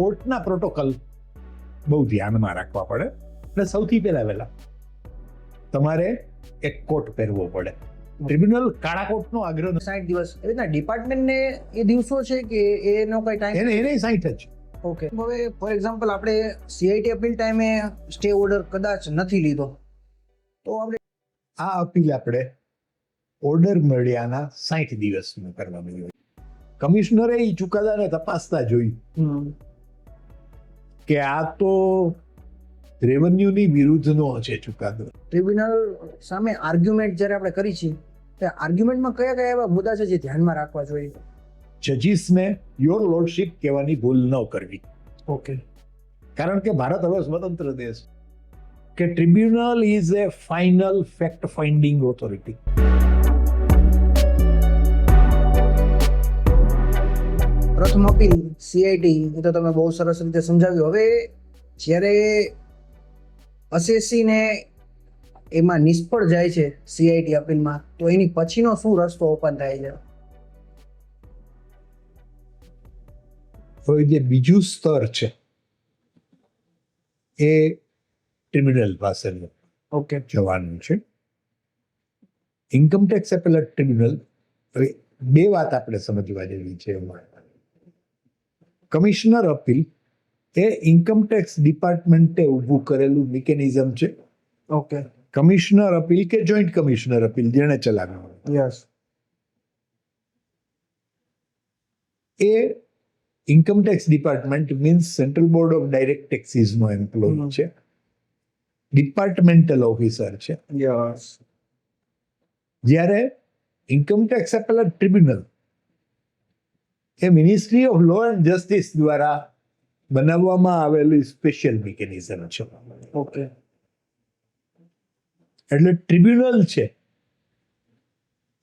કોર્ટના પ્રોટોકોલ બહુ ધ્યાનમાં રાખવા પડે. એટલે સૌથી વહેલા તમારે એક કોટ પહેરવો પડે. ટ્રિબ્યુનલ કાળા કોટનો આગ્રહ 60 દિવસ એ રીતના ડિપાર્ટમેન્ટને એ દિવસો છે કે એનો કઈ ટાઈમ? એને 60 જ. ઓકે. હવે ફોર એક્ઝામ્પલ આપણે સીઆઈટી અપીલ ટાઈમે સ્ટે ઓર્ડર કદાચ નથી લીધો તો આપણે આ અપીલ આપણે ઓર્ડર મળ્યાના 60 દિવસમાં કરવાની હોય. કમિશનરે એ ચુકાદાને તપાસતા જોયું કે આ તો રેવન્યુની વિરુદ્ધનો છે ચુકાદો. ટ્રિબ્યુનલ સામે આર્ગ્યુમેન્ટ જ્યારે આપણે કરી છીએ તો આર્ગ્યુમેન્ટમાં કયા કયા એવા મુદ્દા છે જે ધ્યાનમાં રાખવા જોઈએ? જજીસને યોર લોર્ડશિપ કહેવાની ભૂલ ન કરવી. ઓકે. કારણ કે ભારત હવે સ્વતંત્ર દેશ કે tribunal is A final fact finding authority. પ્રથમ અપીલ સીઆઈટી એ તો તમે બહુ સરસ રીતે સમજાવ્યું. હવે જ્યારે અસેસીને એમાં નિષ્ફળ જાય છે સીઆઈટી અપીલમાં તો એની પછીનો શું રસ્તો ઓપન થાય છે? હવે જે બીજું સ્તર છે એ ટ્રિબ્યુનલ પાસેનું ઓકે. જવાનું છે. Income tax appellate tribunal. હવે બે વાત આપણે સમજવા જેવી છે એમાં. કમિશનર અપીલ એ ઇન્કમટેક્સ ડિપાર્ટમેન્ટે ઊભું કરેલું મિકેનિઝમ છે. ઓકે. કમિશનર અપીલ કે જોઈન્ટ કમિશનર અપીલ જેણે ચલાવ્યું યસ. એ income tax department means central board of direct ટેક્સીસનો એમ્પ્લોય છે, ડિપાર્ટમેન્ટલ ઓફિસર છે. યસ. જ્યારે ઇન્કમટેક્સ એપેલેટ ટ્રિબ્યુનલ એ ministry of law and justice દ્વારા બનાવવામાં આવેલી સ્પેશિયલ મિકેનિઝમ છે. ઓકે. એટલે ટ્રિબ્યુનલ છે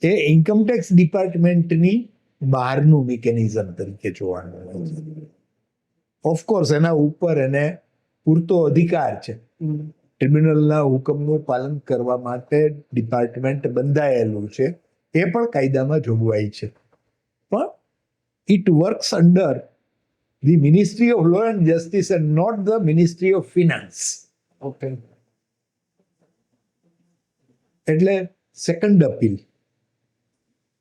એ ઇન્કમટેક્સ ડિપાર્ટમેન્ટની બહારનું મિકેનિઝમ તરીકે જોવાનું હોય છે. ઓફકોર્સ એના ઉપર એને પૂરતો અધિકાર છે. ટ્રિબ્યુનલના હુકમનું પાલન કરવા માટે ડિપાર્ટમેન્ટ બંધાયેલું છે, એ પણ કાયદામાં જોગવાઈ છે. પણ it works under the ministry of law and justice and not the ministry of finance. Okay. એટલે સેકન્ડ અપીલ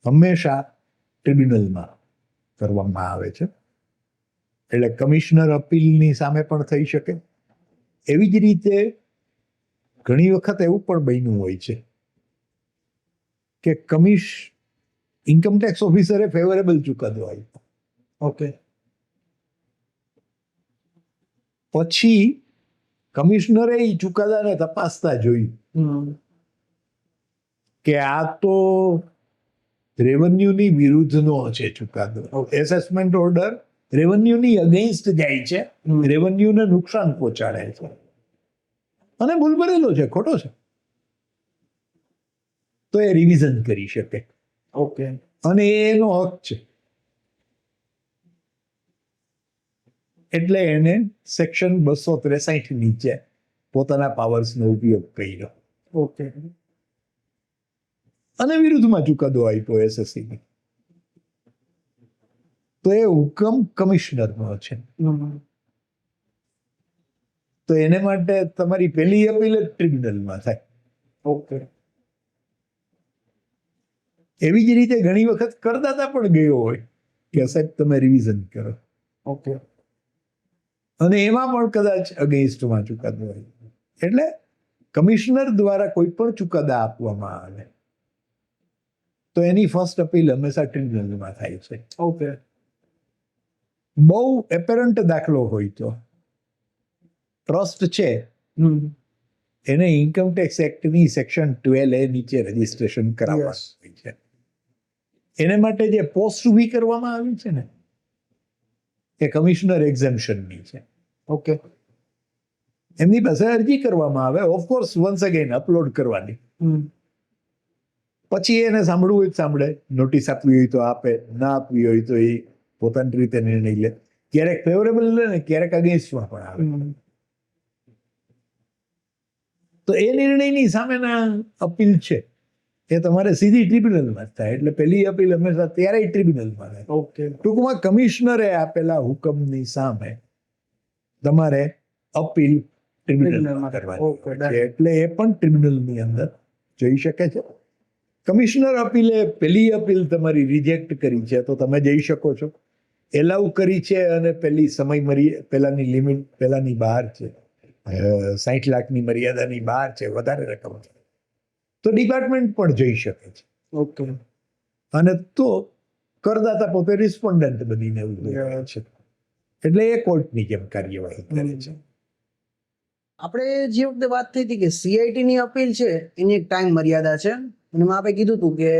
હંમેશા ટ્રિબ્યુનલમાં કરવામાં આવે છે. એટલે કમિશનર અપીલની સામે પણ થઈ શકે. એવી જ રીતે ઘણી વખત એવું પણ બન્યું હોય છે કે ઇન્કમટેક્સ ઓફિસરે ફેવરેબલ ચુકાદો આપ્યો. ઓકે. પછી કમિશનરે એ ચુકાદાને તપાસતા જોયું કે આ તો રેવન્યુની વિરુદ્ધનો છે ચુકાદો. એસેસમેન્ટ ઓર્ડર રેવન્યુની અગેન્સ્ટ જાય છે, રેવન્યુને નુકસાન પહોંચાડે છે અને ભૂલ ભરેલો છે, ખોટો છે, તો એ રિવિઝન કરી શકે. ઓકે. અને એનો હક છે. એટલે એને સેક્શન 263 નીચે પોતાના પાવર્સનો ઉપયોગ કર્યો ઓકે. અને વિરુદ્ધમાં ચુકાદો આપ્યો એસએસસીને. તો એ હુકમ કમિશનરનો છે. તો એને માટે તમારી પહેલી અપીલ જ ટ્રિબ્યુનલમાં થાય. ઓકે. એવી જ રીતે ઘણી વખત કરદાતા પણ ગયો હોય કે સાહેબ તમે રિવિઝન કરો. ઓકે. અને એમાં પણ કદાચ અગેન્સ્ટમાં ચુકાદો હોય. એટલે કમિશનર દ્વારા કોઈ પણ ચુકાદા આપવામાં આવે તો એની ફર્સ્ટ અપીલ હંમેશા ટ્રિબ્યુનલમાં થાય છે. ઓકે. બહુ એપરન્ટ દાખલો હોય તો ટ્રસ્ટ છે એને ઇન્કમટેક્સ એક્ટની સેક્શન 12A નીચે રજીસ્ટ્રેશન કરાવવાનું હોય છે. એને માટે જે પોસ્ટ ઊભી કરવામાં આવી છે ને એ કમિશનર એક્ઝેમ્પશનની છે. ઓકે. એમની પાસે અરજી કરવામાં આવે, ઓફકોર્સ વન્સ અગેન અપલોડ કરવાની. પછી એને સાંભળવું હોય તો સાંભળે, નોટિસ આપવી હોય તો આપે, ના આપવી હોય તો એ પોતાની રીતે નિર્ણય લે. ક્યારેક ફેવરેબલ લે ને ક્યારેક અગેન્સ્ટમાં પણ આવે. તો એ નિર્ણયની સામેના અપીલ છે એ તમારે સીધી ટ્રિબ્યુનલમાં જ થાય. એટલે પહેલી અપીલ હંમેશા ત્યારે ટ્રિબ્યુનલમાં થાય. ઓકે. ટૂંકમાં કમિશનરે આપેલા હુકમની સામે તમારે અપીલ ટ્રિબ્યુનલમાં ટ્રિબ્યુનલમાં. કરવાની Okay, હોય done. છે. એટલે એ પણ ટ્રિબ્યુનલની અંદર જઈ શકે છે. કમિશનર અપીલે પેલી અપીલ તમારી રિજેક્ટ કરી છે તો તમે જઈ શકો છો. એલાઉ કરી છે અને પેલાની લિમિટ પેલાની બહાર છે, 60 લાખની મર્યાદાની બહાર છે, વધારે રકમ છે, તો ડિપાર્ટમેન્ટ પણ જઈ શકે છે. ઓકે. અને તો કરદાતા પોતે રિસ્પોન્ડન્ટ બનીને ઉભો રહે છે. એટલે એ કોર્ટની જેમ કાર્યવાહી કરે છે. આપણે જે વખતે વાત થઈ હતી કે સીઆઈટી ની અપીલ છે એની એક ટાઈમ મર્યાદા છે અને એમાં આપણે કીધું હતું કે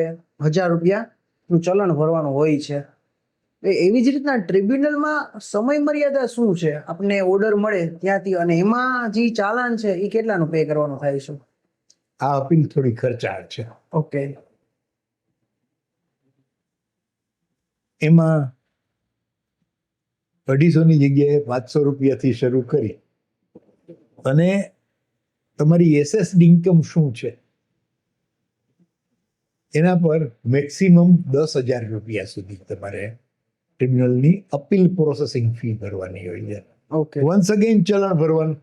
1000 રૂપિયાનું ચલણ ભરવાનું હોય છે. એવી જ રીતના ટ્રિબ્યુનલમાં સમય મર્યાદા શું છે? આપણને ઓર્ડર મળે ત્યાંથી અને એમાં જે ચાલાન છે એ કેટલાનું પે કરવાનું થાય છે? આ અપીલ થોડી ખર્ચાળ છે. ઓકે. એમાં 250 જગ્યાએ 500 રૂપિયાથી શરૂ કરી અને તમારી એસેસ્ડ ઇન્કમ શું છે એના પર મેક્સિમમ 10,000 રૂપિયા સુધી તમારે ટ્રિબ્યુનલની અપીલ પ્રોસેસિંગ ફી ભરવાની હોય છે. ઓકે. વન્સ અગેન ચલણ ભરવાનું.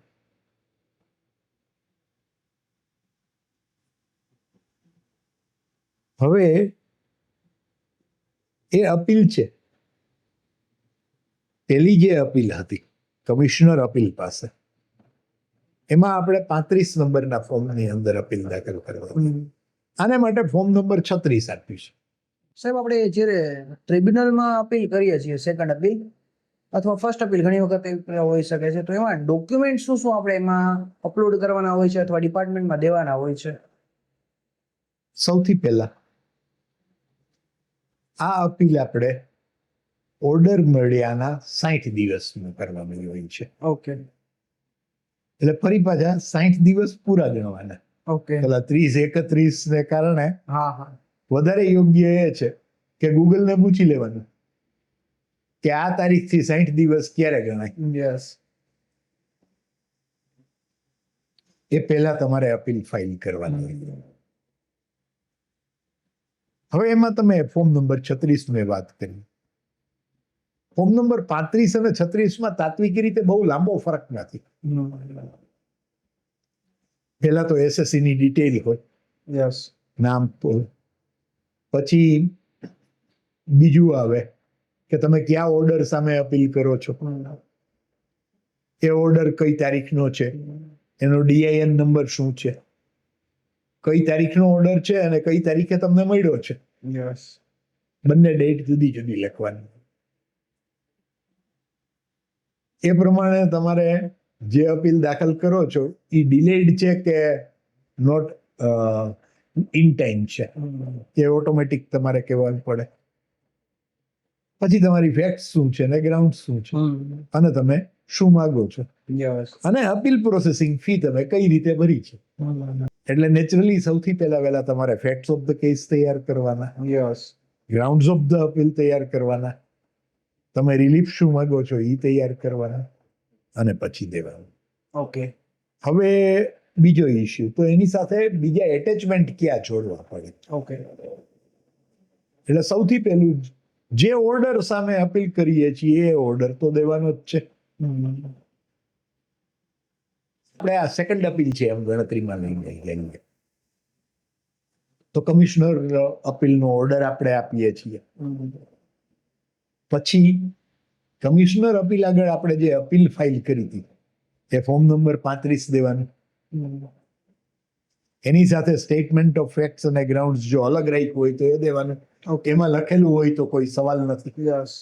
હવે એ અપીલ છે, પેલી જે અપીલ હતી કમિશનર અપીલ પાસે, એમાં આપણે 35 નંબરના ફોર્મની અંદર અપીલ દાખલ કરવાની. આને માટે ફોર્મ નંબર 36 આપ્યું છે. સાહેબ, આપણે જ્યારે ટ્રિબ્યુનલમાં અપીલ કરીએ છીએ, સેકન્ડ અપીલ અથવા ફર્સ્ટ અપીલ ઘણી વખત હોઈ શકે છે, તો એમાં ડોક્યુમેન્ટ શું શું આપણે એમાં અપલોડ કરવાના હોય છે અથવા ડિપાર્ટમેન્ટમાં દેવાના હોય છે? સૌથી પહેલા આ અપીલ આપણે ઓર્ડર મળ્યાના 60 દિવસમાં કરવાની હોય છે. ઓકે. એટલે ફરી પાછા 60 દિવસ પૂરા ગણવાના. ઓકે. પેલા 30, 31 ને કારણે હા હા. વધારે યોગ્ય એ છે કે ગૂગલને પૂછી લેવાનું કે આ તારીખથી 60 દિવસ ક્યારે ગણાય. યસ. એ પહેલા તમારે અપીલ ફાઇલ કરવાની. હવે એમાં તમે ફોર્મ નંબર 36 ની વાત કરી. ફોર્મ નંબર 35 અને 36માં તાત્વિક રીતે બહુ લાંબો ફરક નથી. પહેલા તો એસએસસી ની ડિટેલ હોય, યસ. નામ, પછી બીજું આવે કે તમે કયા ઓર્ડર સામે અપીલ કરો છો, એ ઓર્ડર કઈ તારીખનો છે, એનો ડીઆઈએન નંબર શું છે, કઈ તારીખનો ઓર્ડર છે અને કઈ તારીખે તમને મળ્યો છે. યસ. બંને ડેટ જુદી જુદી લખવાની. એ પ્રમાણે તમારે જે અપીલ દાખલ કરો છો એ ડિલેડ છે કે નોટ ઇન ટાઈમ છે એ ઓટોમેટિક તમારે કહેવાનું પડે. પછી તમારી ફેક્ટ શું છે ને ગ્રાઉન્ડ શું છે અને તમે શું માંગો છો યસ. અને અપીલ પ્રોસેસિંગ ફી તમે કઈ રીતે ભરી છે. એટલે નેચરલી સૌથી પહેલા તમારે ફેક્ટ્સ ઓફ ધ કેસ તૈયાર કરવાના, yes. Grounds of the appeal તૈયાર કરવાના, તમે રિલીફ શું માંગો છો એ તૈયાર કરવાના અને પછી દેવાનું. ઓકે. હવે બીજો ઇશ્યુ, તો એની સાથે બીજા એટેચમેન્ટ ક્યાં જોડવા પડે. ઓકે. એટલે સૌથી પહેલું જે ઓર્ડર સામે અપીલ કરીએ છીએ એ ઓર્ડર તો દેવાનો જ છે. આપણે આ સેકન્ડ અપીલ છે એમ ગણતરીમાં લઈને લઈએ તો કમિશનર અપીલનો ઓર્ડર આપણે આપીએ છીએ. પછી કમિશનર અપીલ આગળ આપણે જે અપીલ ફાઇલ કરી હતી એ ફોર્મ નંબર 35 દેવાનું. એની સાથે સ્ટેટમેન્ટ ઓફ ફેક્ટ્સ અને ગ્રાઉન્ડ્સ જો અલગ રાખ્યું હોય તો એ દેવાનું. એમાં લખેલું હોય તો કોઈ સવાલ નથી. યસ.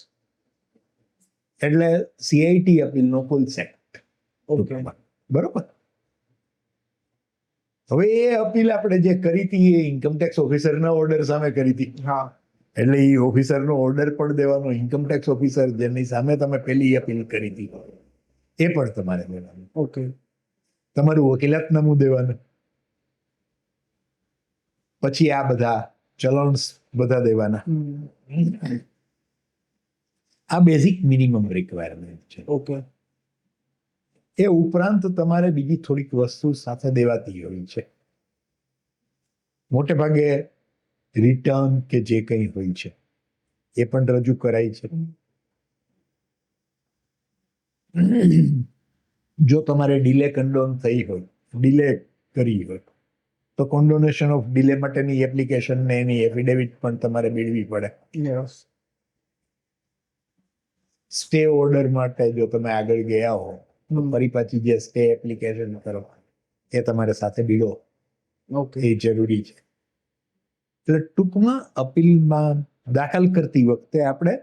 એટલે સીઆઈટી અપીલનો ફૂલ સેટ. ઓકે. બરોબર. હવે એ અપીલ આપણે જે કરી હતી એ ઇન્કમટેક્સ ઓફિસરના ઓર્ડર સામે કરી હતી. હા. એટલે એ ઓફિસરનો ઓર્ડર પણ દેવાનો. ઇન્કમટેક્સ ઓફિસર જેની સામે તમે પેલી અપીલ કરી હતી એ પણ તમારે દેવાનું. ઓકે. તમારું વકીલાતનામું દેવાનું. પછી આ બધા ચલન્સ બધા દેવાના. આ બેઝિક મિનિમમ રિક્વાયરમેન્ટ છે. ઓકે. એ ઉપરાંત તમારે બીજી થોડીક વસ્તુ સાથે દેવાતી હોય છે. મોટે ભાગે રિટર્ન કે જે કંઈ હોય છે એ પણ રજૂ કરાય છે. જો તમારે ડિલે કંડોન થઈ હોય, ડિલે કરી હોય, તો કોન્ડોનેશન ઓફ ડિલે માટેની એપ્લિકેશન ને એની એફિડેવિટ પણ તમારે મેળવી પડે. યસ. સ્ટે ઓર્ડર માટે જો તમે આગળ ગયા હો તો ફરી પાછી જે સ્ટે એપ્લિકેશન કરો એ તમારે સાથે બીડો ઓકે. એ જરૂરી છે. એટલે ટૂંકમાં અપીલમાં દાખલ કરતી વખતે આપણે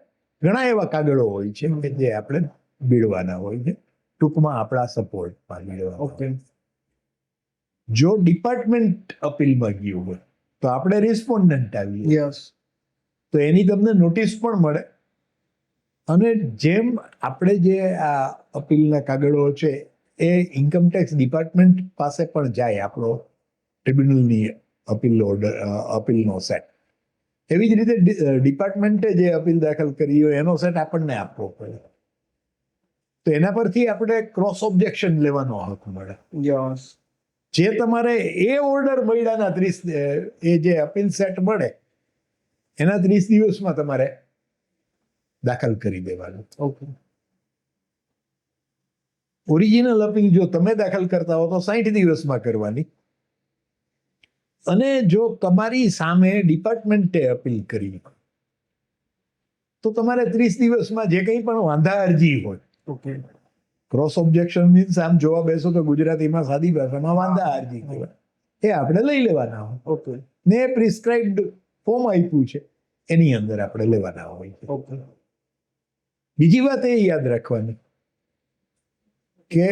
ઘણા એવા કાગળો હોય છે કે જે આપણે બીડવાના હોય છે, ટૂંકમાં આપણા સપોર્ટમાં બીડવાના. ઓકે. જો ડિપાર્ટમેન્ટ અપીલમાં ગયું હોય તો આપણે રિસ્પોન્ડન્ટ આવીએ યસ. તો એની તમને નોટિસ પણ મળે. અને જેમ આપણે જે આ અપીલના કાગળો છે એ ઇન્કમટેક્સ ડિપાર્ટમેન્ટ પાસે પણ જાય, આપણો ટ્રિબ્યુનલની અપીલ ઓર્ડર અપીલનો સેટ, એવી જ રીતે ડિપાર્ટમેન્ટે જે અપીલ દાખલ કરી હોય એનો સેટ આપણને આપવો પડે. તો એના પરથી આપણે ક્રોસ ઓબ્જેક્શન લેવાનો હક મળે. યસ. જે તમારે એ ઓર્ડર મળ્યાના 30 એ જે અપીલ સેટ મળે એના 30 દિવસમાં તમારે દાખલ કરી દેવાનું. ઓકે. ઓરિજિનલ અપીલ જો તમે દાખલ કરતા હો તો 60 દિવસમાં કરવાની. અને જો તમારી સામે ડિપાર્ટમેન્ટે અપીલ કરી તો તમારે 30 દિવસમાં જે કંઈ પણ વાંધા અરજી હોય, ઓકે. ક્રોસ ઓબ્જેક્શન મીન્સ આમ જોવા બેસો તો ગુજરાતીમાં સાદી ભાષામાં વાંધા અરજી કહેવાય, એ આપણે લઈ લેવાના હોય. ઓકે. ને પ્રિસ્ક્રાઇબ્ડ ફોર્મ આપ્યું છે એની અંદર આપણે લેવાના હોય છે. ઓકે. બીજી વાત એ યાદ રાખવાની કે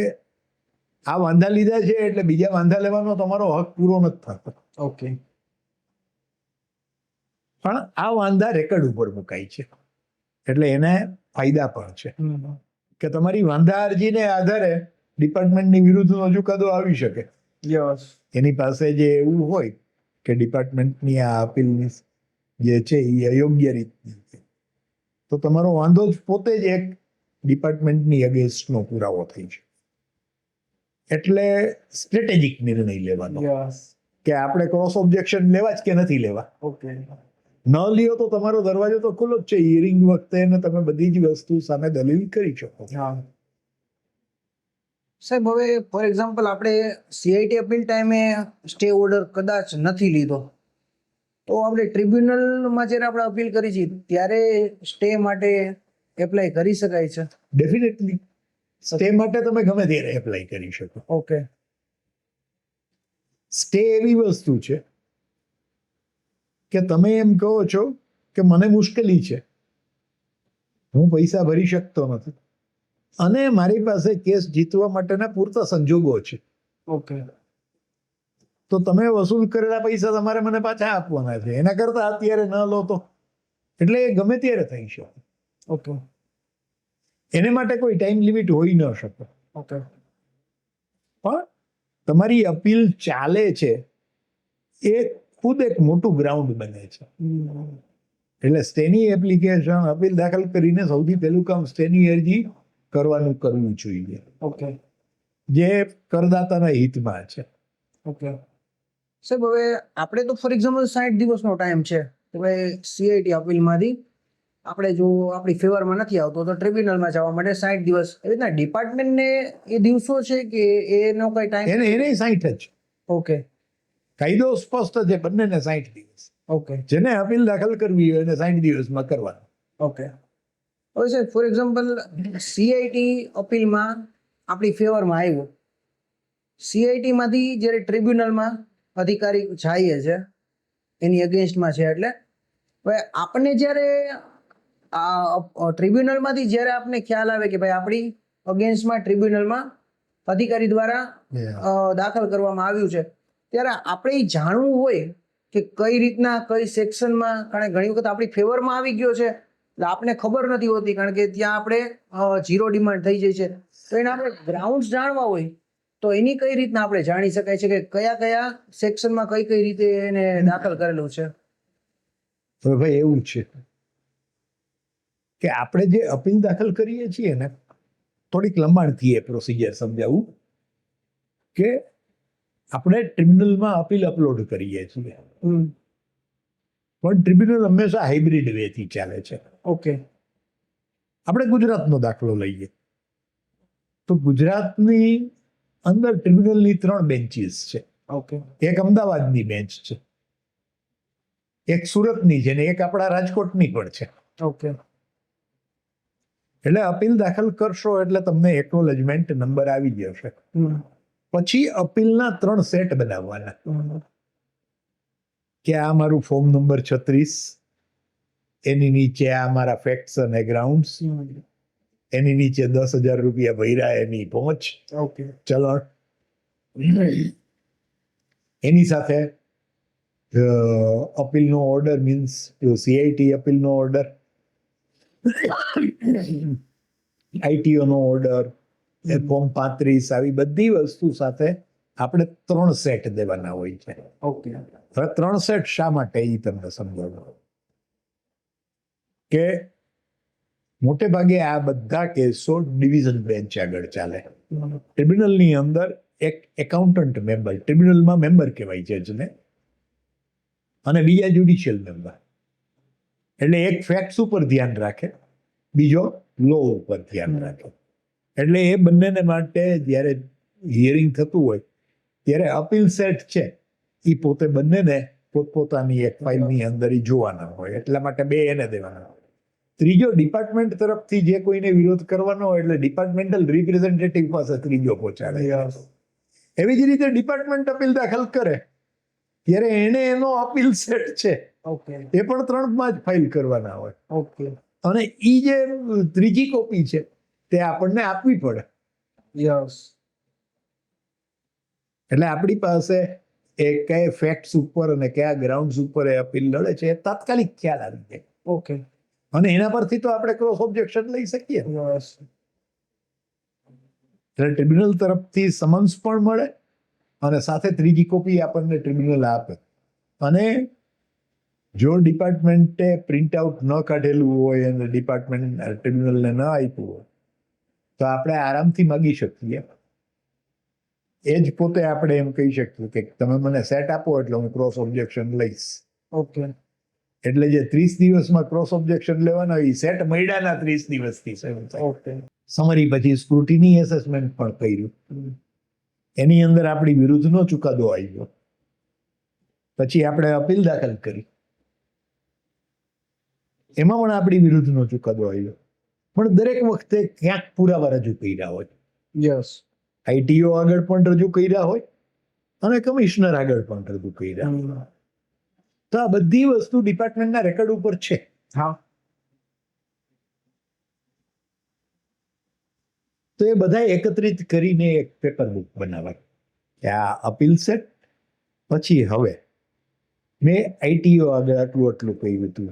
આ વાંધા લીધા છે એટલે બીજા વાંધા લેવાનો તમારો હક પૂરો નથી થતો. ઓકે. પણ આ વાંધા રેકર્ડ ઉપર મુકાય છે એટલે એને ફાયદા પણ છે કે તમારી વાંધા અરજીને આધારે ડિપાર્ટમેન્ટની વિરુદ્ધનો ચુકાદો આવી શકે. યસ. એની પાસે જે એવું હોય કે ડિપાર્ટમેન્ટની આ અપીલની જે છે એ અયોગ્ય રીતની છે, તો તમારો વાંધો જ પોતે જ એક ડિપાર્ટમેન્ટની અગેન્સ્ટનો પુરાવો થઈ છે. એટલે સ્ટ્રેટેજિક નિર્ણય લેવાનો યસ. કે આપણે ક્રોસ ઓબ્જેક્શન લેવા જ કે નથી લેવા. ઓકે. ન લ્યો તો તમારો દરવાજો તો ખુલ્લો જ છે. હિયરિંગ વખતે ને તમે બધી જ વસ્તુ સામે દલીલ કરી શકો. હા સાહેબ, હવે ફોર એક્ઝામ્પલ આપણે સીઆઈટી અપીલ ટાઈમે સ્ટે ઓર્ડર કદાચ નથી લીધો તો આપણે ટ્રિબ્યુનલમાં જ્યારે આપણે અપીલ કરી છે ત્યારે સ્ટે માટે એપ્લાય કરી શકાય છે? ડેફિનેટલી સ્ટે માટે તમે ગમે ત્યારે એપ્લાય કરી શકો. ઓકે. સ્ટે એવી વસ્તુ છે કે તમે એમ કહો છો કે મને મુશ્કેલી છે, હું પૈસા ભરી શકતો નથી અને મારી પાસે કેસ જીતવા માટેના પૂરતા સંજોગો છે, ઓકે. તો તમે વસૂલ કરેલા પૈસા તમારે મને પાછા આપવાના છે. એના કરતા અત્યારે ન લો તો, એટલે એ ગમે ત્યારે થઈ શકે. ઓકે. એને માટે કોઈ ટાઈમ લિમિટ હોઈ ન શકે. ઓકે. પણ તમારી અપીલ ચાલે છે એ ખુદ એક મોટું ગ્રાઉન્ડ બને છે. એટલે સ્ટેની એપ્લિકેશન અપીલ દાખલ કરીને સૌથી પહેલું કામ સ્ટેની અરજી કરવું જોઈએ, ઓકે. જે કરદાતાના હિતમાં છે. ઓકે. સાહેબ, હવે આપણે તો ફોર એક્ઝામ્પલ 60 દિવસનો ટાઈમ છે તો ભાઈ સીઆઈટી અપીલમાંથી આપણે જો આપણી ફેવરમાં નથી આવતો તો ટ્રિબ્યુનલમાં જવા માટે 60 દિવસ, એવી રીતના ડિપાર્ટમેન્ટને એ દિવસો છે કે એનો કઈ ટાઈમ? એને 60 જ. ઓકે. કાયદો સ્પષ્ટ છે, બંનેને 60 દિવસ. ઓકે. જેને અપીલ દાખલ કરવી હોય એને 60 દિવસમાં કરવાનું. ઓકે. હવે સાહેબ, ફોર એક્ઝામ્પલ સીઆઈટી અપીલમાં આપણી ફેવરમાં આવ્યું, સીઆઈટીમાંથી જ્યારે ટ્રિબ્યુનલમાં અધિકારી જાય છે એની અગેન્સ્ટમાં છે, એટલે હવે આપણે જ્યારે આ ટ્રિબ્યુનલમાંથી જ્યારે આપને ખ્યાલ આવે કે ભાઈ આપણી અગેન્સ્ટમાં ટ્રિબ્યુનલમાં અધિકારી દ્વારા દાખલ કરવામાં આવ્યું છે, ત્યારે આપણે જાણવું હોય કે કઈ રીતના કઈ સેક્શનમાં, કારણ કે ઘણી વખત આપણી ફેવરમાં આવી ગયો છે એટલે આપણે ખબર નથી હોતી, કારણ કે ત્યાં આપણે ઝીરો ડિમાન્ડ થઈ જાય છે, તો એને આપણે ગ્રાઉન્ડ્સ જાણવા હોય તો એની કઈ રીતના આપણે જાણી શકાય છે કે કયા કયા સેક્શનમાં કઈ કઈ રીતે એને દાખલ કરેલું છે? હવે ભાઈ એવું છે કે આપણે જે અપીલ દાખલ કરીએ છીએ ને, થોડીક લંબાણથી એ પ્રોસિજર સમજાવું કે આપણે ટ્રિબ્યુનલમાં અપીલ અપલોડ કરીએ છીએ પણ ટ્રિબ્યુનલ હંમેશા હાઇબ્રિડ વેથી ચાલે છે. ઓકે. આપણે ગુજરાતનો દાખલો લઈએ તો ગુજરાતની અંદર ટ્રિબ્યુનલની 3 બેન્ચીસ છે. ઓકે. એક અમદાવાદની બેન્ચ છે, એક સુરતની છે, ને એક આપણા રાજકોટની પણ છે. ઓકે. એટલે અપીલ દાખલ કરશો એટલે તમને એકનોલેજમેન્ટ નંબર આવી જશે. પછી અપીલના 3 સેટ બનાવવાના કે આ મારું ફોર્મ નંબર 36, એની નીચે આ મારા ફેક્ટ્સ અને ગ્રાઉન્ડ્સ, એની નીચે 10,000 રૂપિયા ભર્યા એની પહોંચ ઓકે. ચલણ, એની સાથે અપીલનો ઓર્ડર મીન્સ સીઆઈટી અપીલનો ઓર્ડર, આઈટીઓ નો ઓર્ડર, ફોર્મ 35, આવી બધી વસ્તુ સાથે આપણે 3 સેટ દેવાના હોય છે. ઓકે. હવે 3 સેટ શા માટે એ તમને સમજાવું કે મોટે ભાગે આ બધા કેસો ડિવિઝન બેન્ચ આગળ ચાલે. ટ્રિબ્યુનલની અંદર એક એકાઉન્ટન્ટ મેમ્બર, ટ્રિબ્યુનલમાં મેમ્બર કહેવાય છે જને, અને બીજા જ્યુડિશિયલ મેમ્બર. એટલે એક ફેક્ટ્સ ઉપર ધ્યાન રાખે, બીજો લો ઉપર ધ્યાન રાખે. એટલે એ બંનેને માટે જ્યારે હિયરિંગ થતું હોય ત્યારે અપીલ સેટ છે એ પોતે બંનેને પોતપોતાની એક ફાઇલની અંદર ઈ જોવાના હોય, એટલા માટે 2 એને દેવાના હોય. ત્રીજો ડિપાર્ટમેન્ટ તરફથી જે કોઈને વિરોધ કરવાનો હોય એટલે ડિપાર્ટમેન્ટલ રિપ્રેઝેન્ટેટિવ પાસે ત્રીજો પહોંચાડે. એવી જ રીતે ડિપાર્ટમેન્ટ અપીલ દાખલ કરે ત્યારે એને એનો અપીલ સેટ છે ઓકે. એ પણ 3માં જ ફાઇલ કરવાના હોય. ઓકે. અને ઈ જે ત્રીજી કોપી છે તે આપણને આપવી પડે. યસ. એટલે આપણી પાસે એ કયા ફેક્ટ્સ ઉપર અને કયા ગ્રાઉન્ડ્સ ઉપર એ અપીલ લડે છે એ તાત્કાલિક ખ્યાલ આવી જાય. ઓકે. અને એના પરથી તો આપણે ક્રોસ ઓબ્જેક્શન લઈ શકીએ. યસ. એટલે ટ્રિબ્યુનલ તરફથી સમન્સ પણ મળે અને સાથે ત્રીજી કોપી આપણને ટ્રિબ્યુનલ આપે. અને જો ડિપાર્ટમેન્ટે પ્રિન્ટ આઉટ ન કાઢેલું હોય અને ડિપાર્ટમેન્ટ ટ્રિબ્યુનલને ન આપ્યું હોય તો આપણે આરામથી માગી શકીએ. એ જ પોતે આપણે એમ કહી શકીએ કે તમે મને સેટ આપો એટલે હું ક્રોસ ઓબ્જેક્શન લઈશ. ઓકે. એટલે જે 30 દિવસમાં ક્રોસ ઓબ્જેક્શન લેવાના હોય સેટ મળ્યાના 30 દિવસથી શરૂ થાય. ઓકે. સમરી પછી સ્ક્રુટિની એસેસમેન્ટ પણ કર્યું, એની અંદર આપણી વિરુદ્ધનો ચુકાદો આવ્યો, પછી આપણે અપીલ દાખલ કરી, એમાં પણ આપણી વિરુદ્ધનો ચુકાદો આવ્યો. પણ દરેક વખતે ક્યાંક પુરાવા રજૂ કર્યા હોય. યસ. આઈટીઓ આગળ પણ રજૂ કર્યા હોય અને કમિશનર આગળ પણ રજૂ કર્યા હોય. તો આ બધી વસ્તુ ડિપાર્ટમેન્ટના રેકોર્ડ ઉપર છે. હા. તો એ બધા એકત્રિત કરીને એક પેપર બુક બનાવાય કે આ અપીલ સેટ, પછી હવે મેં આઈટીઓ આગળ આટલું કહ્યું હતું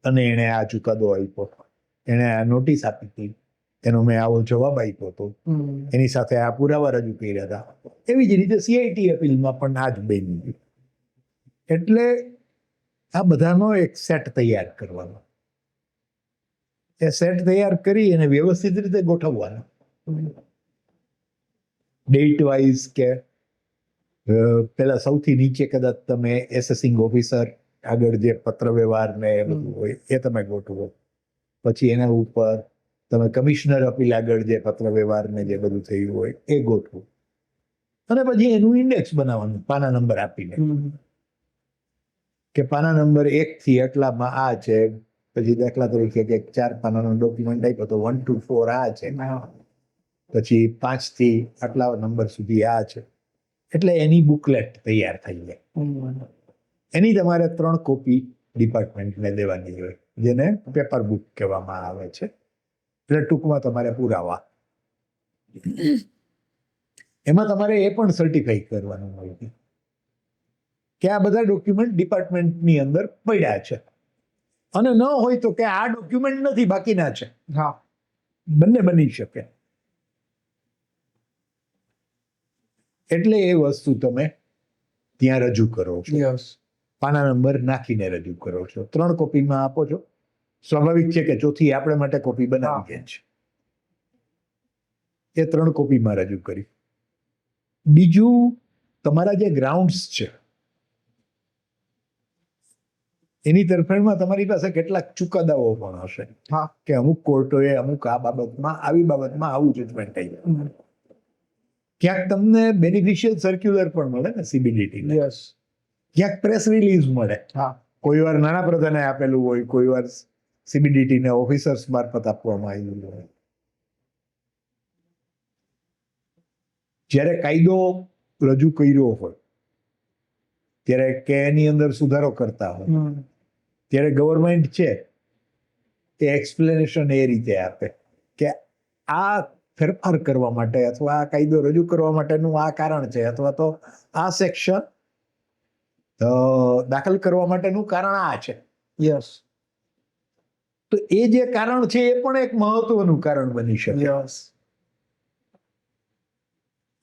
અને એણે આ ચુકાદો આપ્યો, એણે આ નોટિસ આપી હતી, એનો મેં આવો જવાબ આપ્યો હતો, એની સાથે આ પુરાવા રજૂ કર્યા હતા. એવી જ રીતે સીઆઈટી અપીલમાં પણ આ જ બન્યું. એટલે આ બધાનો એક સેટ તૈયાર કરવાનો, એ સેટ તૈયાર કરી અને વ્યવસ્થિત રીતે ગોઠવવાનો. ડેટ વાઇઝ કે પેલા સૌથી નીચે કદાચ તમે એસેસિંગ ઓફિસર આગળ જે પત્ર વ્યવહાર ને એ બધું હોય એ તમે ગોઠવો, પછી એના ઉપર તમે કમિશનર અપીલ આગળ જે પત્ર વ્યવહાર ને જે બધું થયું હોય એ ગોઠવો, અને પછી એનું ઇન્ડેક્સ બનાવવાનું પાના નંબર આપીને કે પાના નંબર 1 થી એટલામાં આ છે, પછી દાખલા તરીકે કે 4 પાનાનો ડોક્યુમેન્ટ આપ્યો તો 1 to 4 આ છે, પછી 5 થી આટલા નંબર સુધી આ છે. એટલે એની બુકલેટ તૈયાર થઈ જાય. એની તમારે 3 કોપી ડિપાર્ટમેન્ટને દેવાની હોય, જેને પેપર બુક કહેવામાં આવે છે. એટલે ટૂંકમાં તમારે પુરાવા. એમાં તમારે એ પણ સર્ટિફાઈ કરવાનું હોય કે આ બધા ડોક્યુમેન્ટ ડિપાર્ટમેન્ટની અંદર પડ્યા છે, અને ન હોય તો કે આ ડોક્યુમેન્ટ નથી બાકીના છે. હા. બંને બની શકે. એટલે એ વસ્તુ તમે ત્યાં રજૂ કરો છો. યસ. પાના નંબર નાખીને રજૂ કરો છો. 3 કોપીમાં આપો છો. સ્વાભાવિક છે કે ચોથી આપણે માટે કોપી બનાવી દે છે. એ 3 કોપીમાં રજૂ કરી. બીજું તમારા જે ગ્રાઉન્ડ્સ છે એની તરફેણમાં તમારી પાસે કેટલાક ચુકાદાઓ પણ હશે હા કે અમુક કોર્ટોએ અમુક આ બાબતમાં આવી બાબતમાં આવું જજમેન્ટ આવ્યું. ક્યાંક તમને બેનિફિશિયલ સર્ક્યુલર પણ મળે ને CBDT ને, યસ ક્યાંક પ્રેસ રિલીઝ મળે. હા કોઈ વાર નાના પ્રધાને આપેલું હોય, કોઈ વાર CBDT ને ઓફિસર્સ મારફત આપવામાં આવેલું હોય. જ્યારે કાયદો રજૂ કર્યો હોય ત્યારે કે એની અંદર સુધારો કરતા હોય ત્યારે ગવર્મેન્ટ છે એ એક્સપ્લેનેશન એ રીતે આપે કે આ ફેરફાર કરવા માટે અથવા આ કાયદો રજૂ કરવા માટેનું આ કારણ છે, અથવા તો આ સેક્શન દાખલ કરવા માટેનું કારણ આ છે. યસ તો એ જે કારણ છે એ પણ એક મહત્વનું કારણ બની શકે. યસ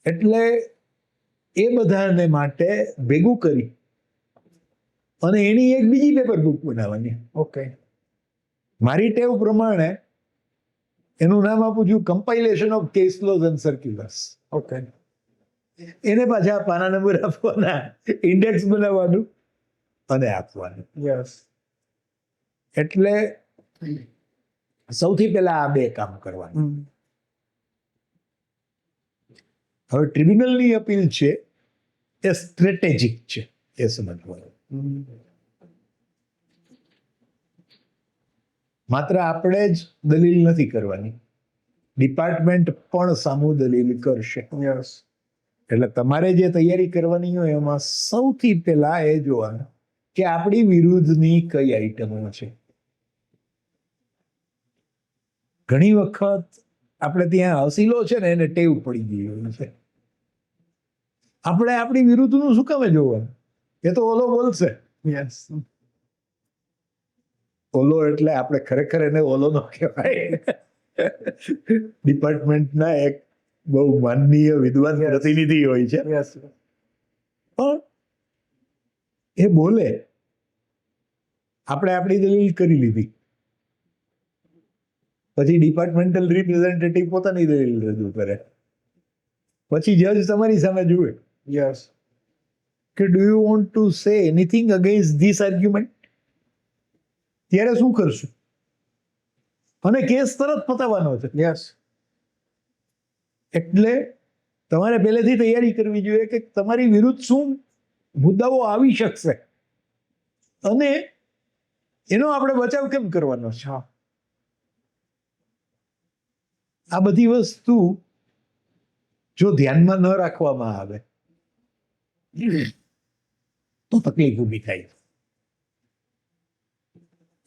એટલે એ બધાને માટે ભેગું કરી અને એની એક બીજી પેપર બુક બનાવવાની. ઓકે મારી ટેવ પ્રમાણે એનું નામ આપું છું compilation of case laws and circulars. Okay એને પાછા પાના નંબર આપવાના, ઇન્ડેક્સ બનાવવાનું અને આપવાનું. યસ એટલે સૌથી પહેલા આ બે કામ કરવાનું. હવે ટ્રિબ્યુનલની અપીલ છે એ સ્ટ્રેટેજિક છે, એ સમજવાનું. માત્ર આપણે જ દલીલ નથી કરવાની, ડિપાર્ટમેન્ટ પણ સામુ દલીલ કરશે. યસ એટલે તમારે જે તૈયારી કરવાની હોય એમાં સૌથી પહેલા એ જોવાનું કે આપણી વિરુદ્ધની કઈ આઈટમો છે. ઘણી વખત આપણે ત્યાં અસીલો છે ને એને ટેવ પડી ગઈ હોય છે. આપણે આપણી વિરુદ્ધનું શું કામે જોવાનું? એ તો ઓલો બોલશે. યસ ઓલો એટલે આપણે ખરેખર એને ઓલો ન કહેવાય. ડિપાર્ટમેન્ટના એક બહુ માનનીય વિદ્વાન પ્રતિનિધિ હોય છે, યસ પણ એ બોલે, આપણે આપણી દલીલ કરી લીધી, પછી ડિપાર્ટમેન્ટલ રિપ્રેઝેન્ટેટિવ પોતાની દલીલ રજૂ કરે, પછી જજ તમારી સામે જુએ યસ કે do you want to say anything against this argument? ત્યારે શું કરશું? અને કેસ તરત પતાવવાનો છે. યસ એટલે તમારે પહેલેથી તૈયારી કરવી જોઈએ કે તમારી વિરુદ્ધ શું મુદ્દાઓ આવી શકશે અને એનો આપણે બચાવ કેમ કરવાનો છે. આ બધી વસ્તુ જો ધ્યાનમાં ન રાખવામાં આવે તો તકલીફ ઊભી થાય.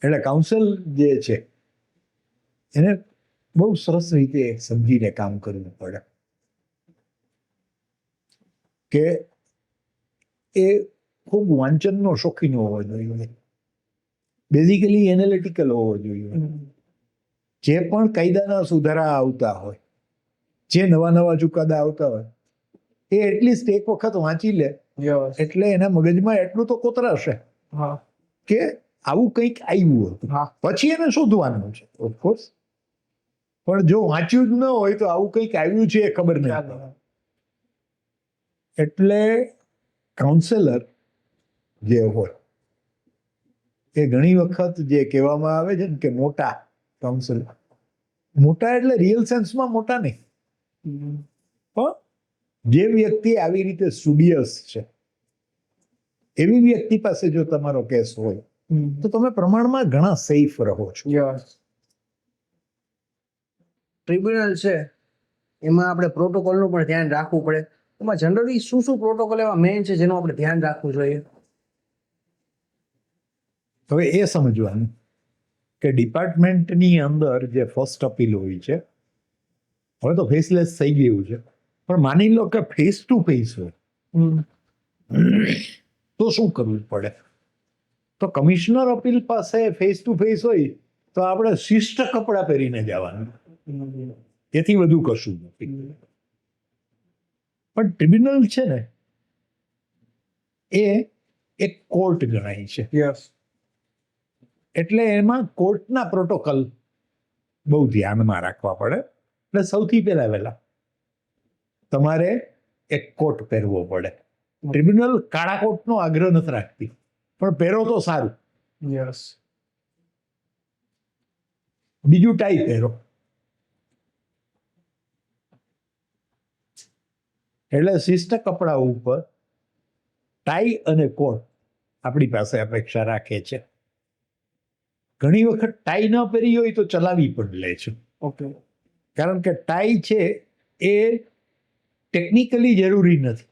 એટલે કાઉન્સિલ જે છે એને બહુ સરસ રીતે સમજીને કામ કરવું પડે કે એ ખૂબ વાંચનનો શોખીન હોવો જોઈએ, બેઝિકલી એનાલિટિકલ હોવો જોઈએ. જે પણ કાયદાના સુધારા આવતા હોય, જે નવા નવા ચુકાદા આવતા હોય, એ એટલીસ્ટ એક વખત વાંચી લે યસ એટલે એના મગજમાં એટલું તો કોતરાશે હા કે આવું કંઈક આવ્યું હતું. હા પછી એને શોધવાનું છે ઓફકોર્સ, પણ જો વાંચ્યું જ ન હોય તો આવું કંઈક આવ્યું છે એ ખબર નહીં પડે. એટલે કાઉન્સેલર જે હોય એ ઘણી વખત જે કહેવામાં આવે છે ને કે મોટા કાઉન્સેલર, મોટા એટલે રિયલ સેન્સમાં મોટા નહીં, પણ જે વ્યક્તિ આવી રીતે સ્ટુડિયસ છે એવી વ્યક્તિ પાસે જો તમારો કેસ હોય તો તમે પ્રમાણમાં ઘણા સેફ રહો છો. યસ ટ્રિબ્યુનલ છે એમાં આપણે પ્રોટોકોલનું પણ ધ્યાન રાખવું પડે. એમાં જનરલી શું શું પ્રોટોકોલ એવા મેઇન છે જેનું આપણે ધ્યાન રાખવું જોઈએ? હવે એ સમજવાનું કે ડિપાર્ટમેન્ટની અંદર જે ફર્સ્ટ અપીલ હોય છે, હવે તો ફેસલેસ થઈ ગયું છે, પણ માની લો કે ફેસ ટુ ફેસ હોય તો શું કરવું પડે? તો કમિશનર અપીલ પાસે ફેસ ટુ ફેસ હોય તો આપણે શિષ્ટ કપડાં પહેરીને જવાનું, એથી વધુ કશું નથી. પણ ટ્રિબ્યુનલ છે ને એ એક કોર્ટ ગણાય છે, યસ એટલે એમાં કોર્ટના પ્રોટોકોલ બહુ ધ્યાનમાં રાખવા પડે. એટલે સૌથી પહેલા તમારે એક કોટ પહેરવો પડે. ટ્રિબ્યુનલ કાળા કોટનો આગ્રહ નથી રાખતી, પણ પહેરો તો સારું. યસ. બીજું ટાઈ પહેરો. એટલે શિસ્ત કપડા ઉપર ટાઈ અને કોટ આપણી પાસે અપેક્ષા રાખે છે. ઘણી વખત ટાઈ ન પહેરી હોય તો ચલાવી પણ લે છે, ઓકે. કારણ કે ટાઈ છે એ ટેકનિકલી જરૂરી નથી.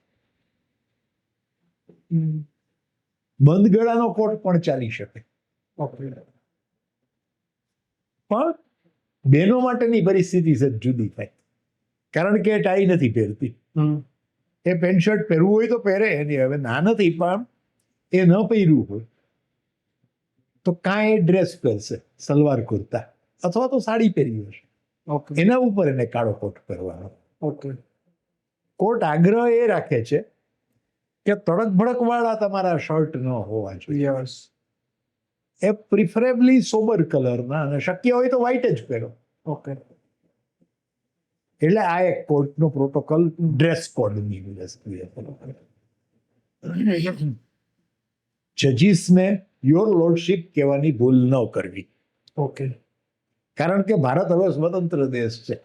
બંધ ગળાનો કોટ પણ ચાલી શકે, ઓકે. પણ બહેનો માટેની પરિસ્થિતિ સહેજ જુદી થાય, કારણ કે ટાઈ નથી પહેરતી. એ પેન્ટ શર્ટ પહેરવું હોય તો પહેરે, એની હવે ના નથી, પણ એ ન પહેર્યું હોય તો કાંઈ ડ્રેસ પહેરશે, સલવાર કુર્તા અથવા તો સાડી પહેરી હશે, ઓકે. એના ઉપર એને કાળો કોટ પહેરવાનો. ઓકે. કોટ આગ્રહ એ રાખે છે કે તડક ભડક વાળા તમારા શર્ટ ન હોવા જોઈએ. યસ. એ પ્રિફરેબલી સોબર કલરના, અને શક્ય હોય તો વ્હાઇટ જ પહેરો. ઓકે. એટલે આ એક કોર્ટનો પ્રોટોકોલ ડ્રેસ કોડની દ્રષ્ટિએ. જજીસને યોર લોર્ડશિપ કહેવાની ભૂલ ન કરવી, ઓકે. કારણ કે ભારત હવે સ્વતંત્ર દેશ છે,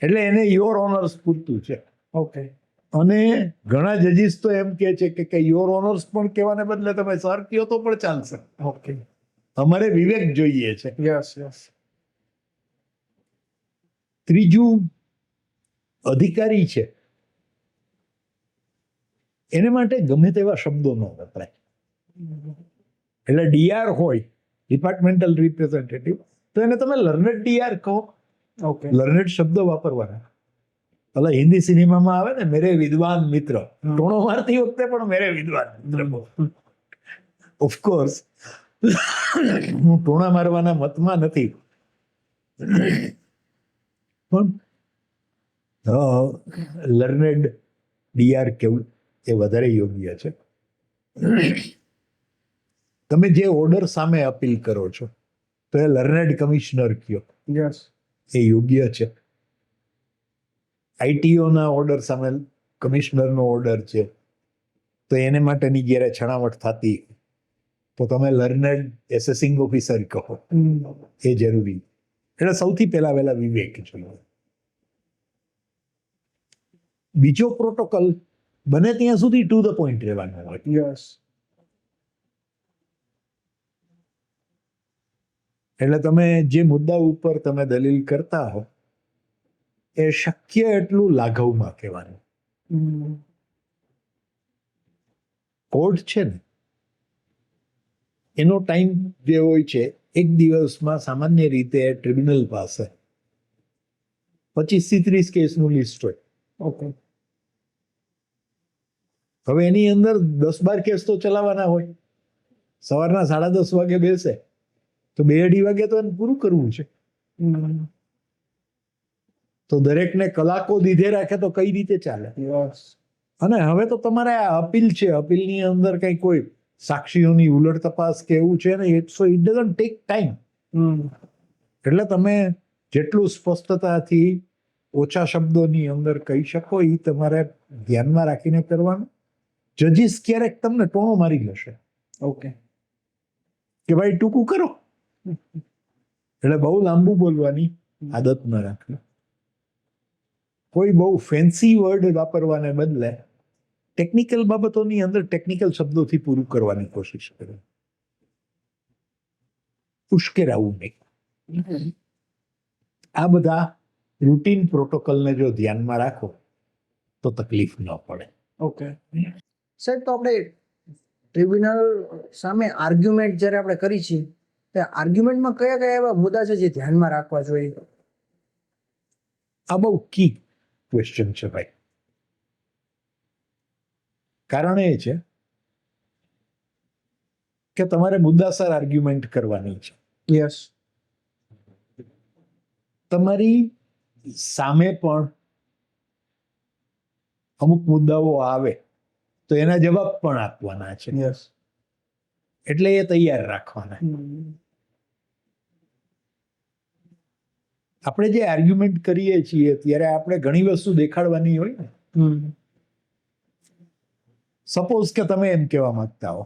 એટલે એને યોર ઓનર્સ પૂરતું છે. ઓકે. અને ઘણા જજીસ તો એમ કહે છે કે યોર ઓનર્સ પણ કહેવાને બદલે તમે સર કહો તો પણ ચાલશે. ઓકે. અમારે વિવેક જોઈએ છે. યસ. યસ. ત્રીજું, અધિકારી છે એને માટે ગમે તેવા શબ્દો ન વપરાય. એટલે ડીઆર હોય, ડિપાર્ટમેન્ટલ રિપ્રેઝેન્ટેટિવ, તો એને તમે લર્નેડ ડીઆર કહો. ઓકે. લર્નેડ શબ્દો વાપરવાના. ભલે હિન્દી સિનેમામાં આવે ને, મેરે વિદ્વાન મિત્ર, ટોણો મારતી વખતે પણ મેરે વિદ્વાન મિત્ર. ઓફકોર્સ હું ટોણા મારવાના મતમાં નથી, પણ લર્નેડ ડીઆર કેવું એ વધારે યોગ્ય છે. તમે જે ઓર્ડર સામે અપીલ કરો છો તો એ લર્નેડ કમિશનર કયો, યસ. એ યોગ્ય છે. આઈટીઓના ઓર્ડર સામે કમિશનરનો ઓર્ડર છે તો એને માટેની જ્યારે છણાવટ થતી તો તમે લર્નેડ એસેસિંગ ઓફિસર કહો, એ જરૂરી. એટલે સૌથી પહેલા વહેલા વિવેક જોઈએ. બીજો પ્રોટોકોલ બને ત્યાં સુધી ટુ ધ પોઈન્ટ રહેવાનો હોય. યસ. એટલે તમે જે મુદ્દા ઉપર તમે દલીલ કરતા હો એ શક્ય એટલું લાઘવમાં કહેવાનું. કોર્ટ છે ને એનો ટાઈમ જે હોય છે, એક દિવસમાં સામાન્ય રીતે ટ્રિબ્યુનલ પાસે 25 થી 30 કેસનું લિસ્ટ હોય. ઓકે. હવે એની અંદર 10-12 કેસ તો ચલાવવાના હોય. સવારના 10:30 વાગે બેસે તો 2-2:30 વાગે તો એને પૂરું કરવું છે. તો દરેકને કલાકો દીધે રાખે તો કઈ રીતે ચાલે? યસ. અને હવે તો તમારે આ અપીલ છે, અપીલની અંદર કઈ કોઈ સાક્ષીઓની ઉલટ તપાસ કે એવું છે ને, ઇટ ડઝન્ટ ટેક ટાઈમ. એટલે તમે જેટલું સ્પષ્ટતાથી ઓછા શબ્દોની અંદર કહી શકો એ તમારે ધ્યાનમાં રાખીને કરવાનું. જજીસ ક્યારેક તમને ટોણો મારી લેશે. ઓકે. કે ભાઈ ટૂંકું કરો, એટલે બહુ લાંબુ બોલવાની આદત ન રાખવી. કોઈ બહુ ફેન્સી વર્ડ વાપરવાને બદલે ટેકનિકલ બાબતોની અંદર ટેકનિકલ શબ્દોથી પૂરું કરવાની કોશિશ કરે. ઉશ્કેરાવું નહીં. આ બધા રૂટીન પ્રોટોકોલને જો ધ્યાનમાં રાખો તો તકલીફ ન પડે. ઓકે. સાહેબ, તો આપણે ટ્રિબ્યુનલ સામે આર્ગ્યુમેન્ટ જ્યારે આપણે કરી છીએ તો આર્ગ્યુમેન્ટમાં કયા કયા એવા મુદ્દા છે જે ધ્યાનમાં રાખવા જોઈએ? આ બહુ કી ક્વેશ્ચન છે ભાઈ. કારણ એ છે કે તમારે મુદ્દાસર આર્ગ્યુમેન્ટ કરવાની છે. યસ. તમારી સામે પણ અમુક મુદ્દાઓ આવે તો એના જવાબ પણ આપવાના છે. યસ. એટલે એ તૈયાર રાખવાના. આપણે જે આર્ગ્યુમેન્ટ કરીએ છીએ ત્યારે આપણે ઘણી વસ્તુ દેખાડવાની હોય ને. સપોઝ કે તમે એમ કહેવા માંગતા હો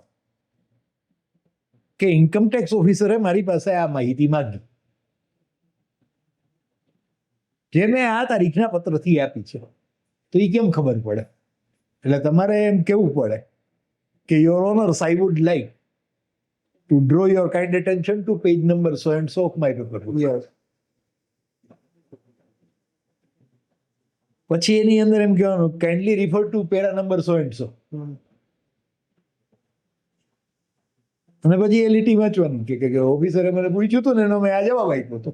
કે ઇન્કમટેક્સ ઓફિસરે મારી પાસે આ માહિતી માંગી, જે મેં આ તારીખના પત્રથી આપી છે, તો એ કેમ ખબર પડે? એટલે તમારે એમ કેવું પડે કે your honours, I would like to draw your kind attention to page number so and so of my paper. Yes. પછી એની અંદર એમ કહેવાનું kindly refer to para number so and so, અને પછી એ લીટી વાંચવાની કે ઓફિસરે મને પૂછ્યું હતું ને એનો મેં આ જવાબ આપ્યો હતો.